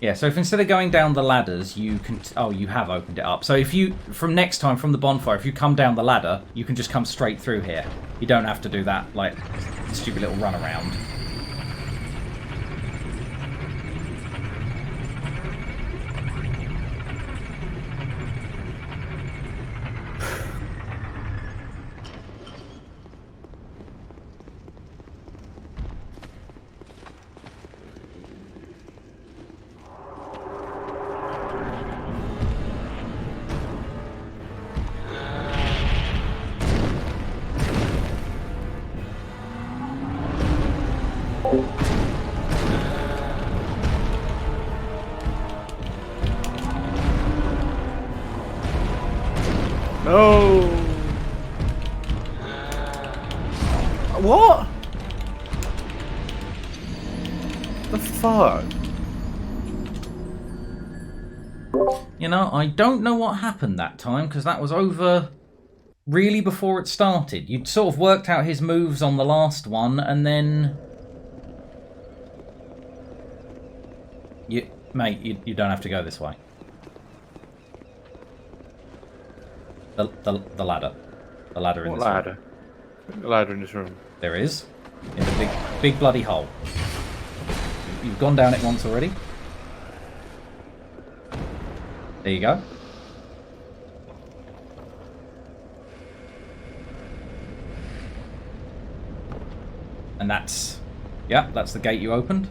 Yeah, so if instead of going down the ladders, you can... Oh, you have opened it up. So if you, from next time, from the bonfire, if you come down the ladder, you can just come straight through here. You don't have to do that, like, stupid little run around. no. What? The fuck? You know, I don't know what happened that time, because that was over really before it started. You'd sort of worked out his moves on the last one, and then... Mate, you don't have to go this way. The ladder. The ladder in this room. What ladder? The ladder in this room. There is. In the big bloody hole. You've gone down it once already. There you go. And that's... Yeah, that's the gate you opened.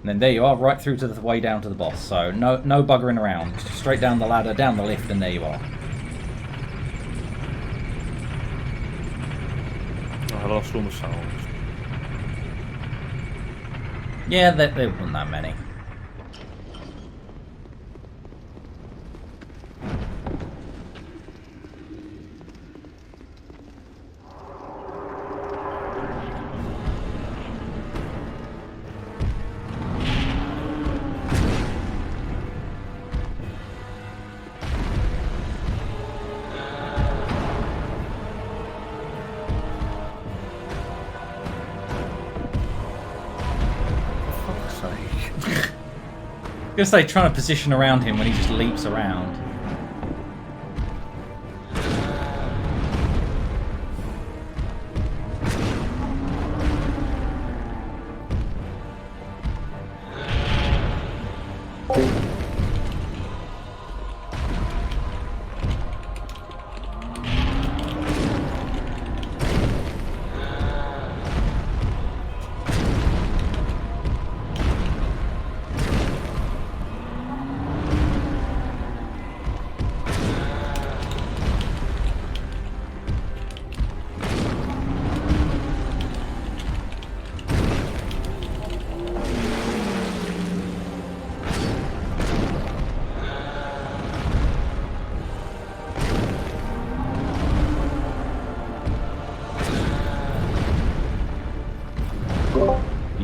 And then there you are, right through to the way down to the boss. So no buggering around. Just straight down the ladder, down the lift, and there you are. I lost all my souls. Yeah, there weren't that many. I was gonna say, trying to position around him when he just leaps around.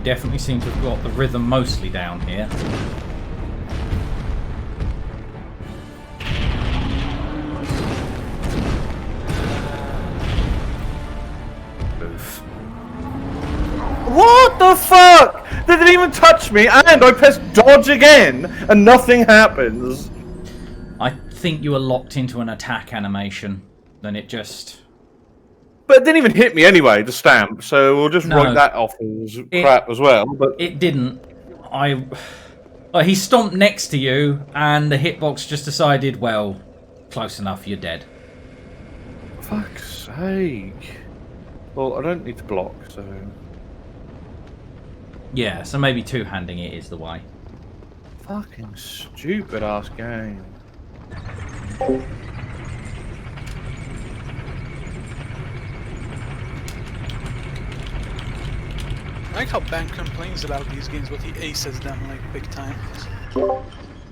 Definitely seem to have got the rhythm mostly down here. Oof. What the fuck? They didn't even touch me, and I pressed dodge again, and nothing happens. I think you were locked into an attack animation, then it just... But it didn't even hit me anyway, the stamp, so we'll just write that off as crap as well. But it didn't. He stomped next to you, and the hitbox just decided, well, close enough, you're dead. Fuck's sake. Well, I don't need to block, so... Yeah, so maybe two-handing it is the way. Fucking stupid ass game. I like how Ben complains about these games, but he aces them like big time.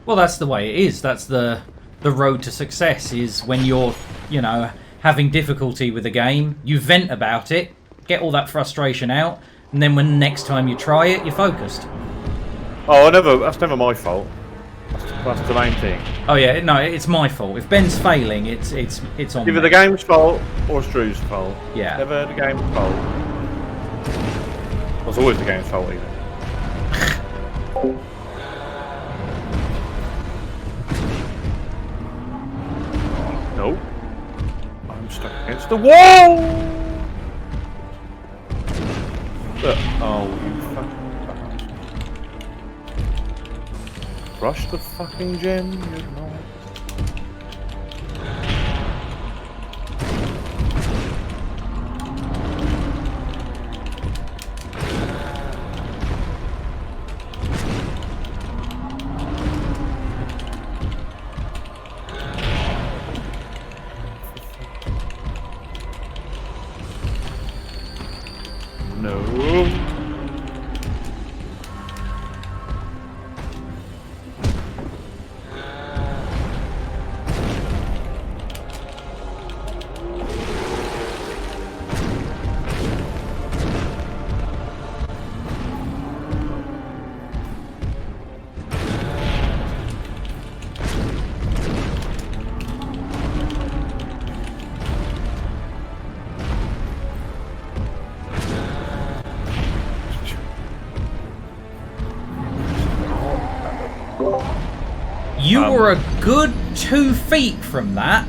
Well, that's the way it is. That's the road to success, is when you're, you know, having difficulty with a game, you vent about it, get all that frustration out, and then when next time you try it, you're focused. Oh, that's never my fault. That's the main thing. Oh yeah, no, it's my fault. If Ben's failing, it's on Either me. the game's fault or it's Drew's fault. Yeah. Never the game's fault. Well, it's always the game's fault, even. Nope. I'm stuck against the wall! Oh, you fucking bastard. Rush the fucking gem, you know. No. You were a good 2 feet from that.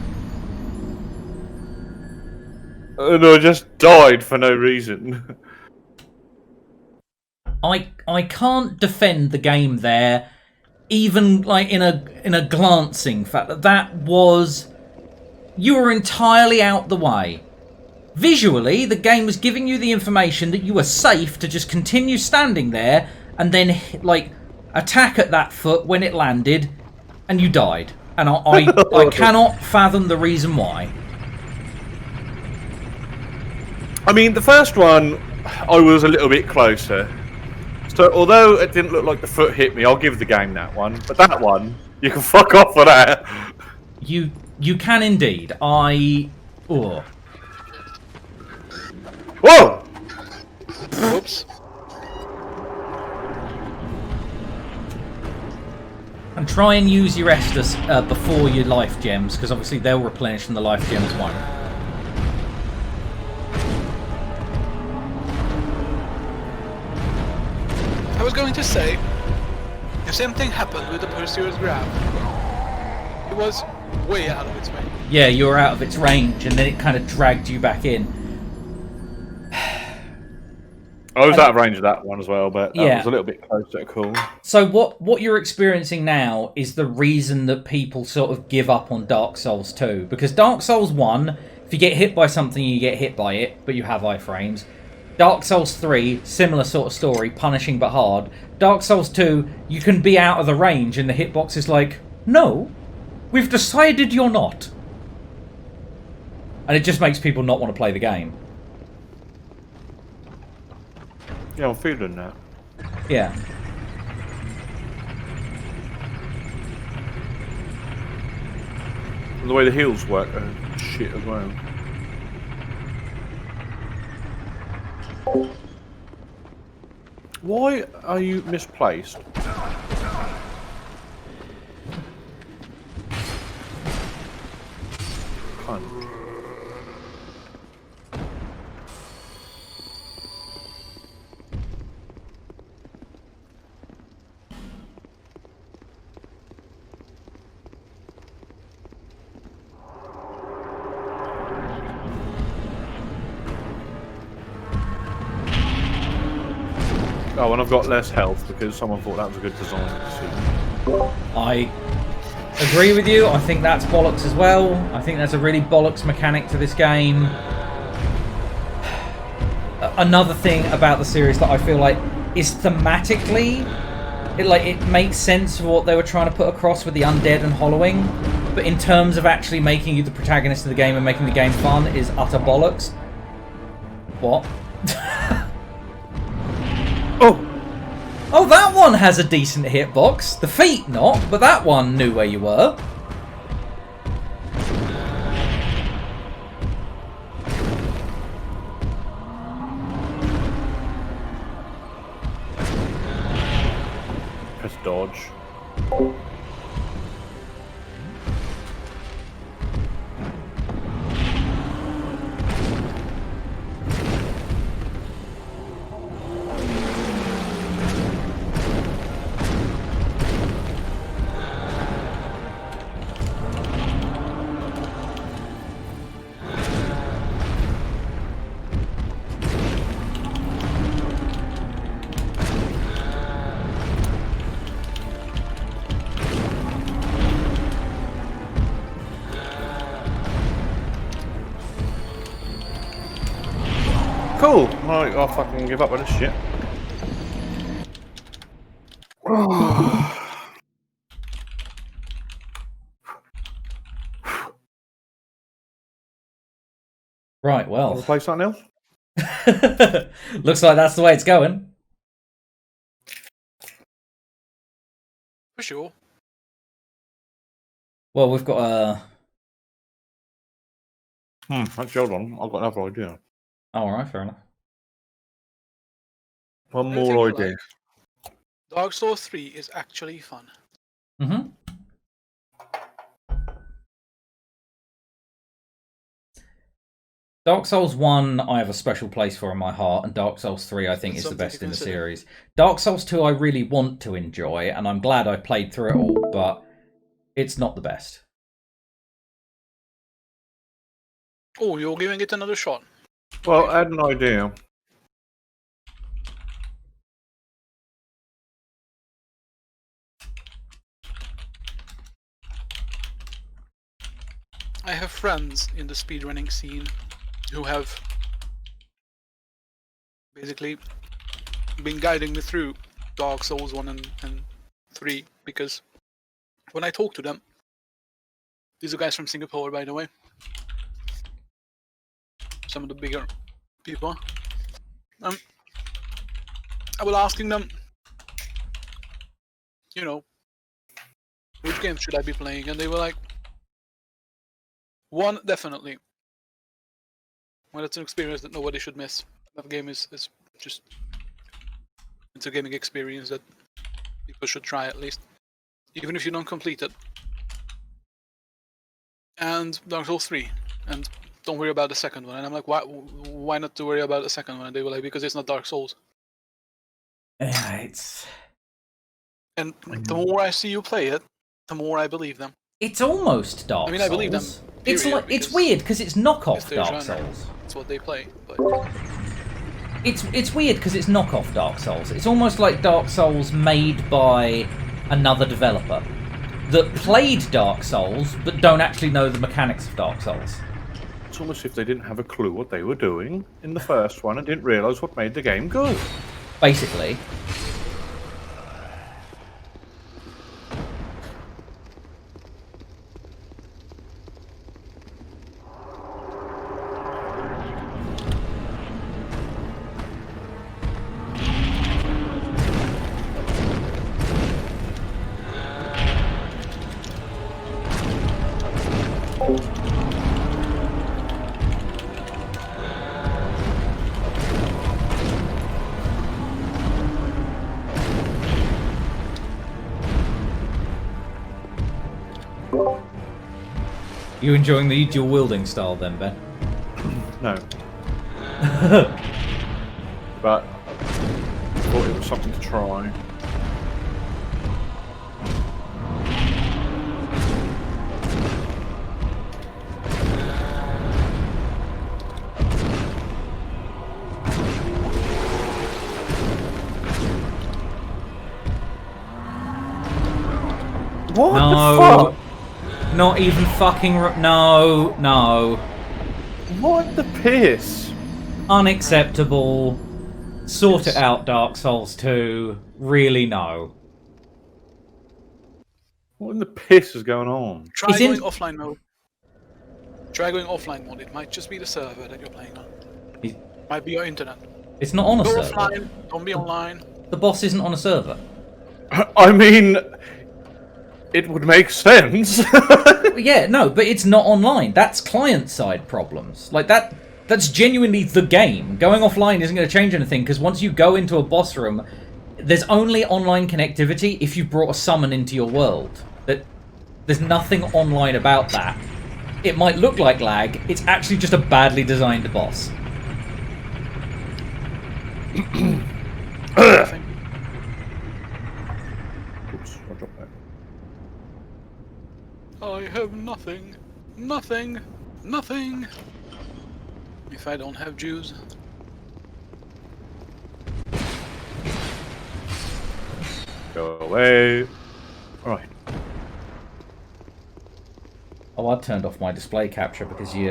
No, I just died for no reason. I can't defend the game there, even like in a glancing fact. That was, you were entirely out the way. Visually, the game was giving you the information that you were safe to just continue standing there and then like attack at that foot when it landed, and you died. And I cannot fathom the reason why. I mean, the first one, I was a little bit closer. So, although it didn't look like the foot hit me, I'll give the game that one. But that one, you can fuck off for that. You can indeed. Oh. Whoa! Whoops. And try and use your Estus before your life gems, because obviously they'll replenish and the life gems won't. I was going to say, if something happened with the Pursuer's grab, it was way out of its range. Yeah, you were out of its range, and then it kind of dragged you back in. I was out of range of that one as well, but that Yeah. was a little bit closer to cool. So what you're experiencing now is the reason that people sort of give up on Dark Souls 2. Because Dark Souls 1, if you get hit by something, you get hit by it, but you have iframes. Dark Souls 3, similar sort of story, punishing but hard. Dark Souls 2, you can be out of the range and the hitbox is like, no, we've decided you're not. And it just makes people not want to play the game. Yeah, I'm feeling that. Yeah. And the way the heals work are shit as well. Why are you misplaced? Cunt. Oh, and I've got less health because someone thought that was a good design. I agree with you. I think that's bollocks as well. I think that's a really bollocks mechanic to this game. Another thing about the series that I feel like is thematically it makes sense for what they were trying to put across with the undead and hollowing, but in terms of actually making you the protagonist of the game and making the game fun is utter bollocks. What? Oh, that one has a decent hitbox. The feet not, but that one knew where you were. Press dodge. Cool. Right, I'll fucking give up on this shit. Right, well. Want to play something else? Looks like that's the way it's going. For sure. Well, we've got a... Actually, hold on. I've got another idea. Oh, alright, fair enough. One I more think, idea. Dark Souls 3 is actually fun. Mm-hmm. Dark Souls 1 I have a special place for in my heart, and Dark Souls 3 I think It's is the something best to in the consider. series. Dark Souls 2 I really want to enjoy, and I'm glad I played through it all, but it's not the best. Oh, you're giving it another shot. Well, I had an idea. I have friends in the speedrunning scene who have basically been guiding me through Dark Souls 1 and 3, because when I talk to them, these are guys from Singapore, by the way, some of the bigger people, I was asking them, you know, which games should I be playing, and they were like, one, definitely. Well, it's an experience that nobody should miss. That game is just... It's a gaming experience that people should try at least. Even if you don't complete it. And Dark Souls 3. And don't worry about the second one. And I'm like, why not to worry about the second one? And they were like, because it's not Dark Souls. Yeah, it's... And the more I see you play it, the more I believe them. It's almost Dark Souls. I mean, I believe them. It's period, like it's because weird because it's knockoff it's their Dark genre. Souls. It's what they play. But It's weird because it's knockoff Dark Souls. It's almost like Dark Souls made by another developer that played Dark Souls but don't actually know the mechanics of Dark Souls. It's almost if they didn't have a clue what they were doing in the first one and didn't realise what made the game good. Basically. You enjoying the dual wielding style then, Ben? No. But I thought it was something to try. What the fuck? Not even fucking... No. What the piss? Unacceptable. Sort it out, Dark Souls 2. Really, no. What in the piss is going on? Try He's going in- offline mode. Try going offline mode. It might just be the server that you're playing on. He's- Might be your internet. It's not on a Go server. offline. Don't be online. The boss isn't on a server. I mean, it would make sense. Yeah, no, but it's not online. That's client-side problems. Like, that's genuinely the game. Going offline isn't going to change anything, because once you go into a boss room, there's only online connectivity if you brought a summon into your world. There's nothing online about that. It might look like lag, it's actually just a badly designed boss. Nothing. Oops, I dropped that. I have nothing. Nothing. Nothing. If I don't have Jews. Go away. Right. Oh, I turned off my display capture because you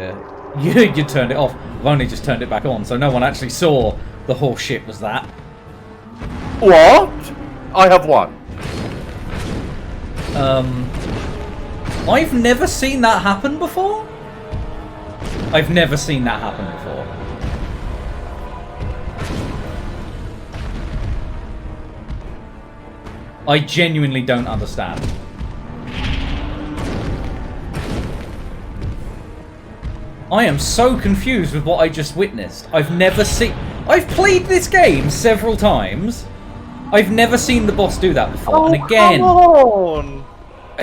turned it off. I've only just turned it back on, so no one actually saw the horse shit was that. What? I have one. I've never seen that happen before. I've never seen that happen before. I genuinely don't understand. I am so confused with what I just witnessed. I've played this game several times. I've never seen the boss do that before. And again, Come on.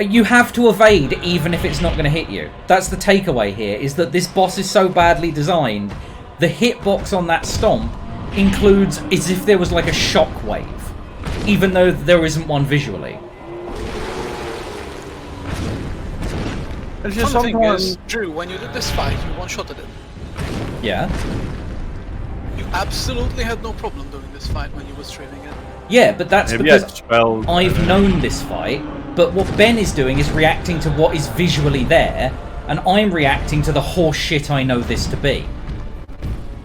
you have to evade even if it's not going to hit you. That's the takeaway here, is that this boss is so badly designed. The hitbox on that stomp includes as if there was like a shockwave, even though there isn't one visually. It's just Fun thing sometimes. is, Drew, when you did this fight, you one-shotted it. Yeah. You absolutely had no problem doing this fight when you were streaming it. Yeah, but that's Maybe because I spelled. I've known this fight, but what Ben is doing is reacting to what is visually there, and I'm reacting to the horse shit I know this to be.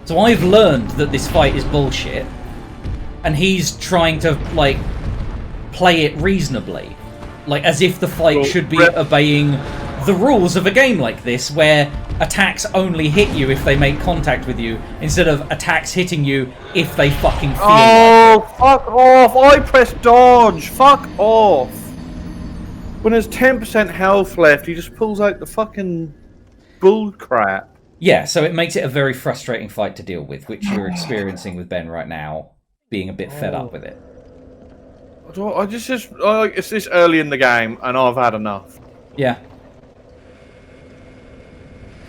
So I've learned that this fight is bullshit, and he's trying to, like, play it reasonably. Like, as if the fight should be obeying the rules of a game like this, where attacks only hit you if they make contact with you, instead of attacks hitting you if they fucking feel like Oh, fuck off! I pressed dodge! Fuck off! When there's 10% health left, he just pulls out the fucking bull crap. Yeah, so it makes it a very frustrating fight to deal with, which you're experiencing with Ben right now, being a bit fed up with it. It's this early in the game, and I've had enough. Yeah.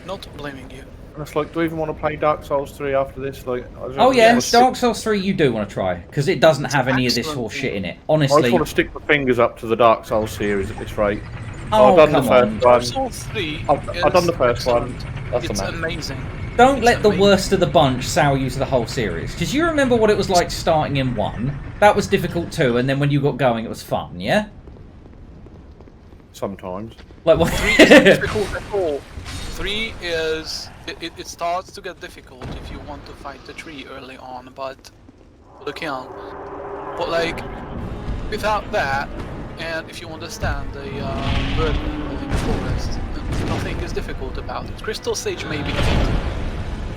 Not blaming you. And it's like, do I even want to play Dark Souls 3 after this? Like, Oh yeah, Dark Souls 3 you do want to try, because it doesn't have any of this excellent horse game. shit in it. I just Honestly. want to stick my fingers up to the Dark Souls series at this rate. Oh, I've done come the on. first Dark one. Souls 3 I've done the first one. excellent. That's It's the man. amazing. Don't It's let the amazing. worst of the bunch sour you to the whole series. Because you remember what it was like starting in 1. That was difficult too, and then when you got going it was fun, yeah? Sometimes. Like what? 3 isn't difficult at all. 3 is... It starts to get difficult if you want to fight the tree early on, but... the kill. But like... without that, and if you understand the bird in the forest, nothing is difficult about it. Crystal Sage may be difficult,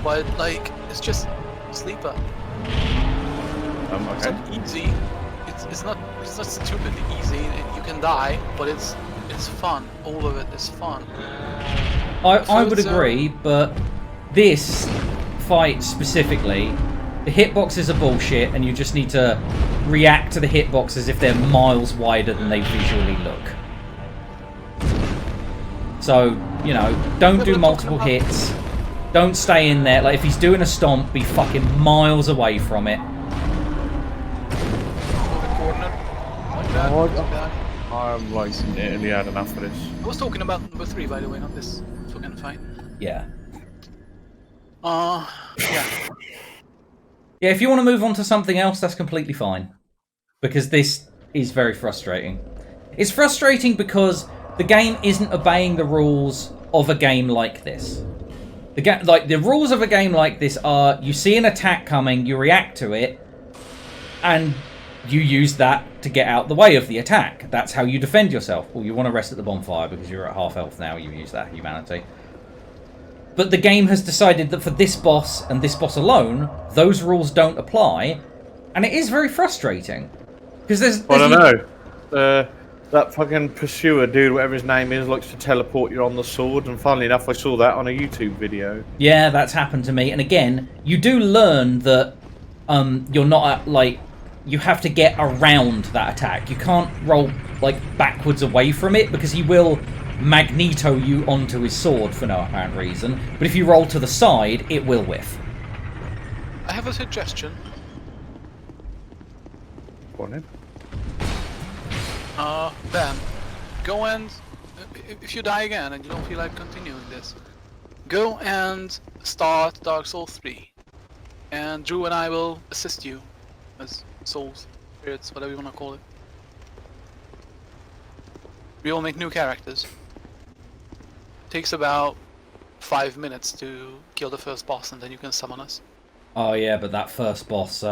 but like, it's just sleeper. It's Okay. not easy. It's not stupidly easy. You can die, but it's fun. All of it is fun. I would agree, but this fight specifically, the hitboxes are bullshit, and you just need to react to the hitbox as if they're miles wider than they visually look. So, you know, don't do multiple hits. Don't stay in there. Like, if he's doing a stomp, be fucking miles away from it. I'm like nearly had enough of this. I was talking about number 3, by the way, not this fucking fight. Yeah. Yeah. Yeah, if you want to move on to something else, that's completely fine. Because this is very frustrating. It's frustrating because the game isn't obeying the rules of a game like this. The rules of a game like this are, you see an attack coming, you react to it, and you use that to get out the way of the attack. That's how you defend yourself. Or you want to rest at the bonfire because you're at half health now, you use that humanity. But the game has decided that for this boss and this boss alone, those rules don't apply, and it is very frustrating. Because there's I don't know. That fucking pursuer dude, whatever his name is, likes to teleport you on the sword, and funnily enough, I saw that on a YouTube video. Yeah, that's happened to me. And again, you do learn that you're not like you have to get around that attack. You can't roll like backwards away from it because he will magneto you onto his sword for no apparent reason. But if you roll to the side, it will whiff. I have a suggestion. Go on in. Ben, go and if you die again and you don't feel like continuing this, go and start Dark Souls 3, and Drew and I will assist you as souls, spirits, whatever you want to call it. We all make new characters. Takes about 5 minutes to kill the first boss, and then you can summon us. Oh yeah, but that first boss,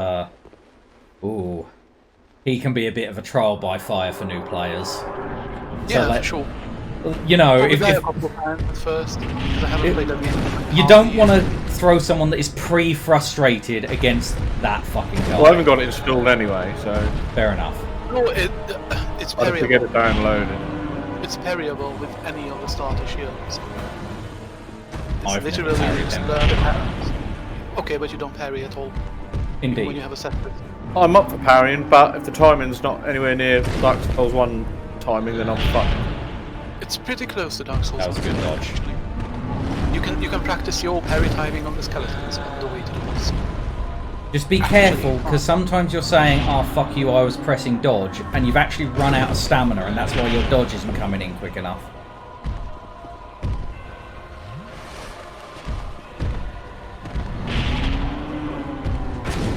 ooh, he can be a bit of a trial by fire for new players. Yeah, so, like, for sure. You know, Probably if die a couple of times at first, because I haven't played that game. you don't want to throw someone that is pre-frustrated against that fucking guy. Well, I haven't got it installed anyway, so Fair enough. No, it's I'll have to get parryable. it downloaded. It's parryable with any of the starter shields. It's I've never literally parried just them. learn the patterns. Okay, but you don't parry at all when you Indeed. have a separate. I'm up for parrying, but if the timing's not anywhere near Dark Souls 1 timing, then I'm fucked. It's pretty close to Dark Souls. That was a good dodge. You can practice your parry timing on the skeletons on the way to the boss. Just be careful, because sometimes you're saying, oh, fuck you, I was pressing dodge, and you've actually run out of stamina, and that's why your dodge isn't coming in quick enough.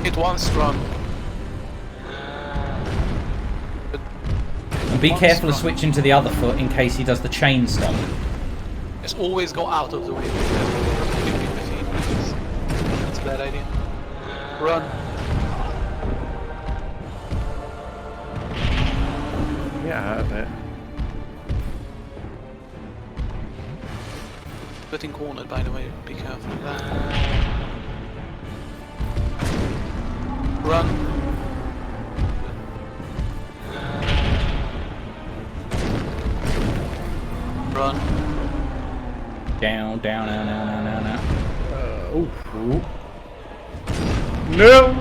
Hit once, run. And be careful of switching to the other foot in case he does the chain stomp. Just always go out of the way. That's a bad idea. Run. Get out of it. Getting cornered, by the way. Be careful of that. Run. Run. Down, down, down, down, down, down. Ooh. No!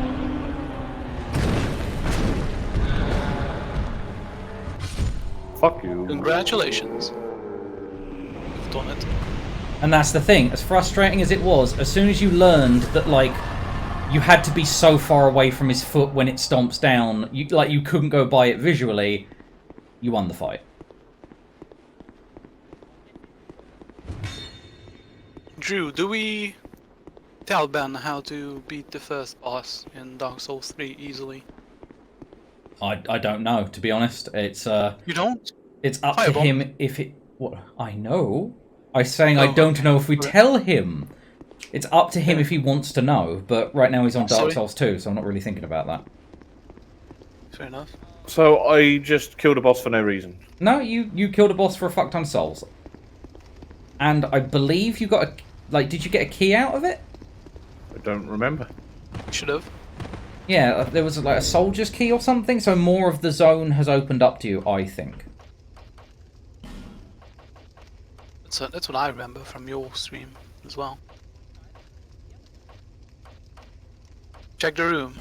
Fuck you. Congratulations. You've done it. And that's the thing, as frustrating as it was, as soon as you learned that, like, you had to be so far away from his foot when it stomps down, you couldn't go by it visually, you won the fight. Drew, do we tell Ben how to beat the first boss in Dark Souls 3 easily? I don't know, to be honest. It's You don't? it's up Fireball. to him if it... What? I know. I'm saying I don't know if we tell him. It's up to him if he wants to know, but right now he's on Dark Sorry. Souls 2, so I'm not really thinking about that. Fair enough. So I just killed a boss for no reason. No, you killed a boss for a fuck ton of souls. And I believe you got a... Like, did you get a key out of it? I don't remember. Should have. Yeah, there was like a soldier's key or something, so more of the zone has opened up to you, I think. That's what I remember from your stream as well. Check the room.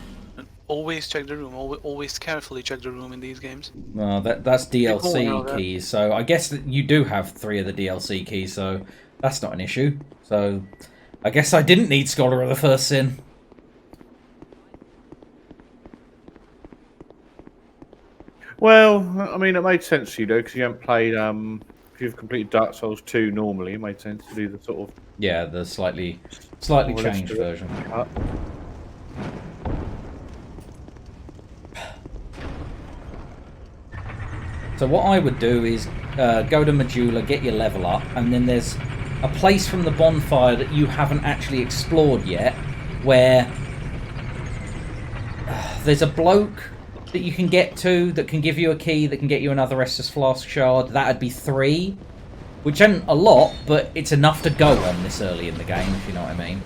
Always check the room. Always carefully check the room in these games. Well, that's People know DLC that. keys, so I guess that you do have 3 of the DLC keys, so that's not an issue. So I guess I didn't need Scholar of the First Sin. Well, I mean, it made sense to you, though, because you haven't played, if you've completed Dark Souls 2 normally, it made sense to do the sort of... Yeah, the slightly Well, let's changed do it. version. So what I would do is go to Majula, get your level up, and then there's a place from the bonfire that you haven't actually explored yet, where there's a bloke that you can get to that can give you a key that can get you another Estus Flask shard. That'd be 3, which isn't a lot, but it's enough to go on this early in the game, if you know what I mean.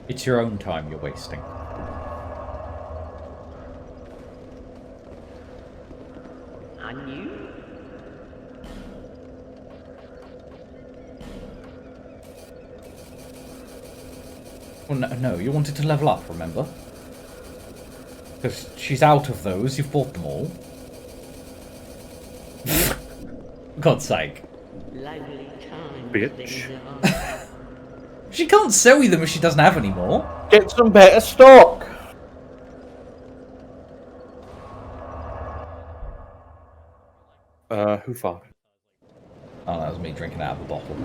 It's your own time you're wasting. On you? Well, no, you wanted to level up, remember? Because she's out of those, you've bought them all. For God's sake. Lively time. Bitch. She can't sell you them if she doesn't have any more. Get some better stock. Who farted? Oh, that was me drinking out of a bottle.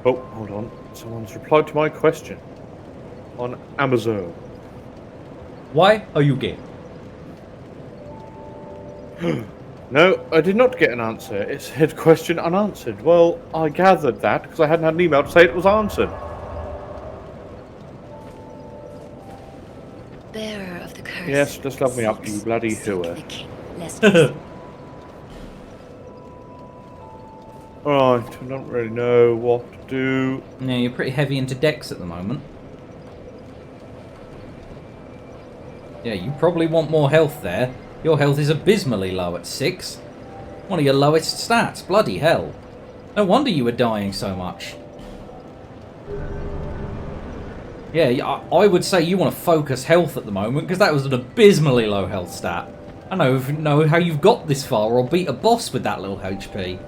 Oh, hold on. Someone's replied to my question on Amazon. Why are you gay? No, I did not get an answer. It said question unanswered. Well, I gathered that because I hadn't had an email to say it was answered. Bearer of the curse. Yes, just love me up, you bloody hooer. Right, I don't really know what to do. Yeah, you're pretty heavy into decks at the moment. Yeah, you probably want more health there. Your health is abysmally low at 6. One of your lowest stats, bloody hell. No wonder you were dying so much. Yeah, I would say you want to focus health at the moment, because that was an abysmally low health stat. I don't know how you've got this far or beat a boss with that little HP.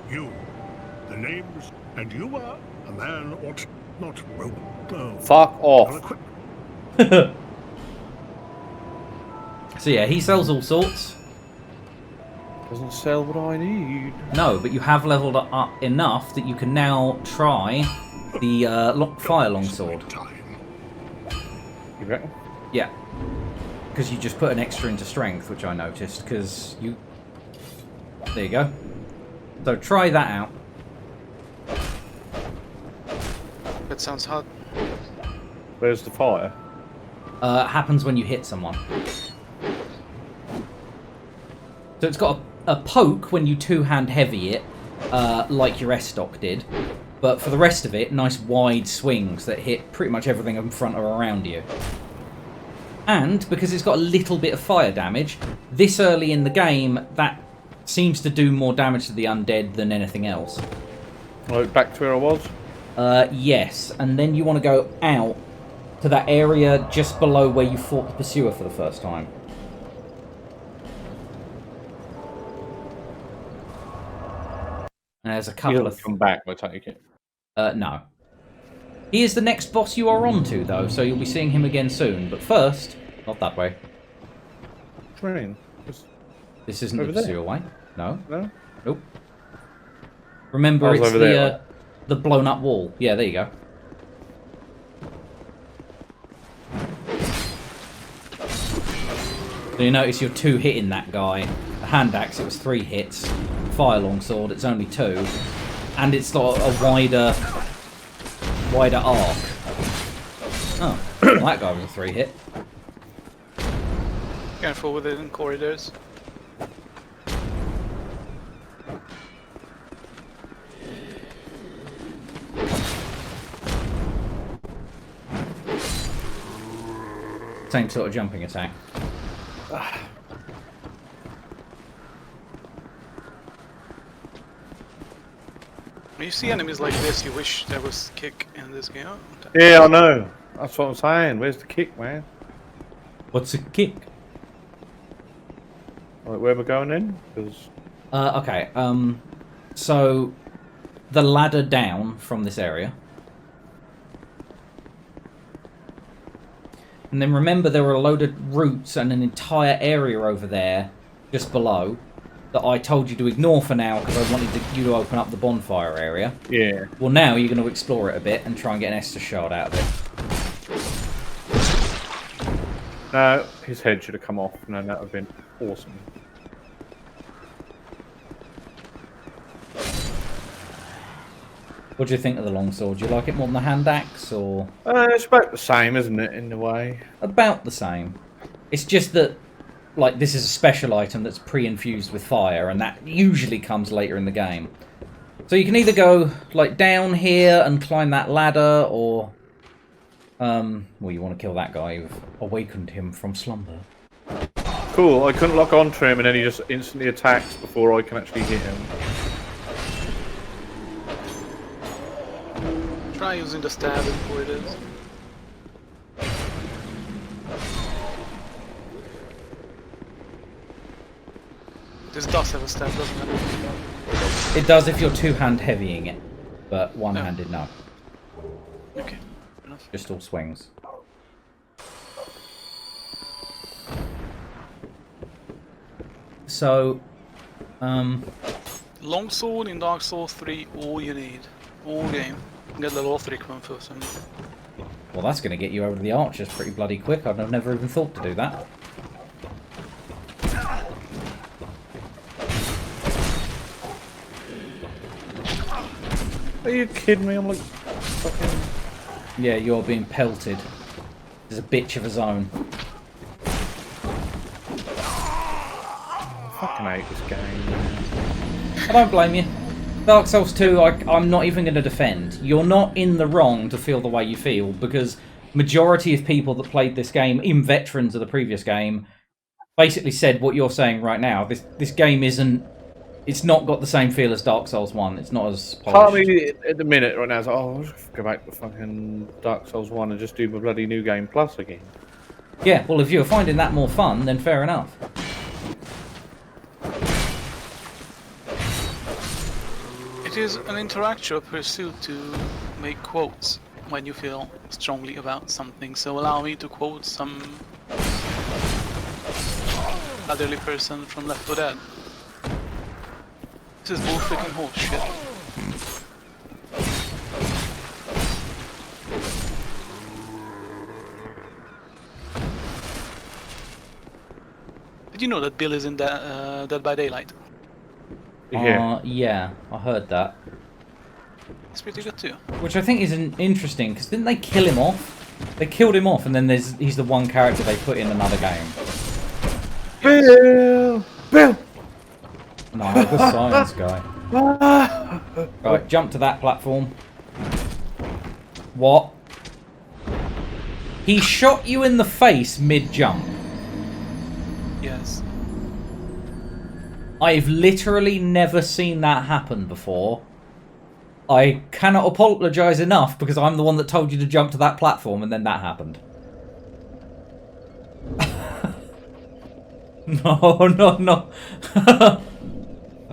You, the names, and you are a man ought not rope. Fuck off. So yeah, he sells all sorts. Doesn't sell what I need. No, but you have leveled up enough that you can now try the fire longsword. You reckon? Yeah. Because you just put an extra into strength, which I noticed, because you... There you go. So try that out. That sounds hard. Where's the fire? It happens when you hit someone. So it's got a poke when you two-hand heavy it, like your S-Stock did. But for the rest of it, nice wide swings that hit pretty much everything in front or around you. And, because it's got a little bit of fire damage, this early in the game, that seems to do more damage to the undead than anything else. Right, back to where I was? Yes, and then you want to go out to that area just below where you fought the Pursuer for the first time. And there's a couple of... come back, I take it. No. He is the next boss you are on to, though, so you'll be seeing him again soon. But first, not that way. Train. This isn't the Over there? Pursuer way. No. No? Nope. Remember, Oh, it's over there. the blown up wall. Yeah, there you go. So you notice you're 2 hitting that guy. The hand axe, it was 3 hits. Fire longsword, it's only 2. And it's got a wider arc. Oh, well, that guy was a 3 hit. Careful with it in corridors. Same sort of jumping attack. When you see enemies like this, you wish there was kick in this game. Yeah, I know. That's what I'm saying. Where's the kick, man? What's a kick? Like, where we're going in? Because Okay, so the ladder down from this area. And then remember there were a load of roots and an entire area over there just below. that I told you to ignore for now because I wanted you to open up the bonfire area. Yeah. Well, now you're going to explore it a bit and try and get an Estus shard out of it. No, his head should have come off, and then that would have been awesome. What do you think of the longsword? Do you like it more than the hand axe, or...? It's about the same, isn't it, in a way? About the same. It's just that, like, this is a special item that's pre-infused with fire, and that usually comes later in the game. So you can either go, like, down here and climb that ladder, or... well, you want to kill that guy. You've awakened him from slumber. Cool, I couldn't lock onto him, and then he just instantly attacks before I can actually hit him. Try using the stab before it is. This does have a stab, doesn't it? It does if you're two-hand heavying it, but one-handed, no. Okay, fair enough. Just all swings. So, Longsword in Dark Souls 3, all you need. All game. Get level 3 equipment first. well, that's going to get you over to the archers pretty bloody quick. I've never even thought to do that. Are you kidding me? I'm like fucking... Yeah, you're being pelted. There's a bitch of a zone. I fucking hate this game. I don't blame you. Dark Souls 2, I'm not even going to defend. You're not in the wrong to feel the way you feel, because majority of people that played this game, even veterans of the previous game, basically said what you're saying right now. This game isn't... It's not got the same feel as Dark Souls 1. It's not as polished. Part of me at the minute right now is like, oh, I'll just go back to fucking Dark Souls 1 and just do my bloody New Game Plus again. Yeah, well, if you're finding that more fun, then fair enough. It is an intellectual pursuit to make quotes when you feel strongly about something, so allow me to quote some elderly person from Left 4 Dead. This is bull freaking horseshit. Did you know that Bill is in Dead by Daylight? Yeah. Yeah, I heard that. It's pretty good too. Which I think is interesting, because didn't they kill him off? They killed him off, and then he's the one character they put in another game. Bill! Bill! No, the science guy. Right, jump to that platform. What? He shot you in the face mid-jump. Yes. I've literally never seen that happen before. I cannot apologise enough because I'm the one that told you to jump to that platform and then that happened. No.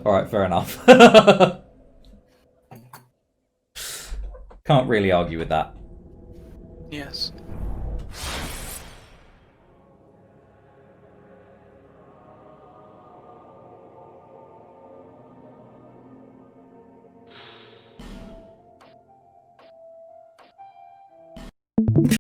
Alright, fair enough. Can't really argue with that. Yes.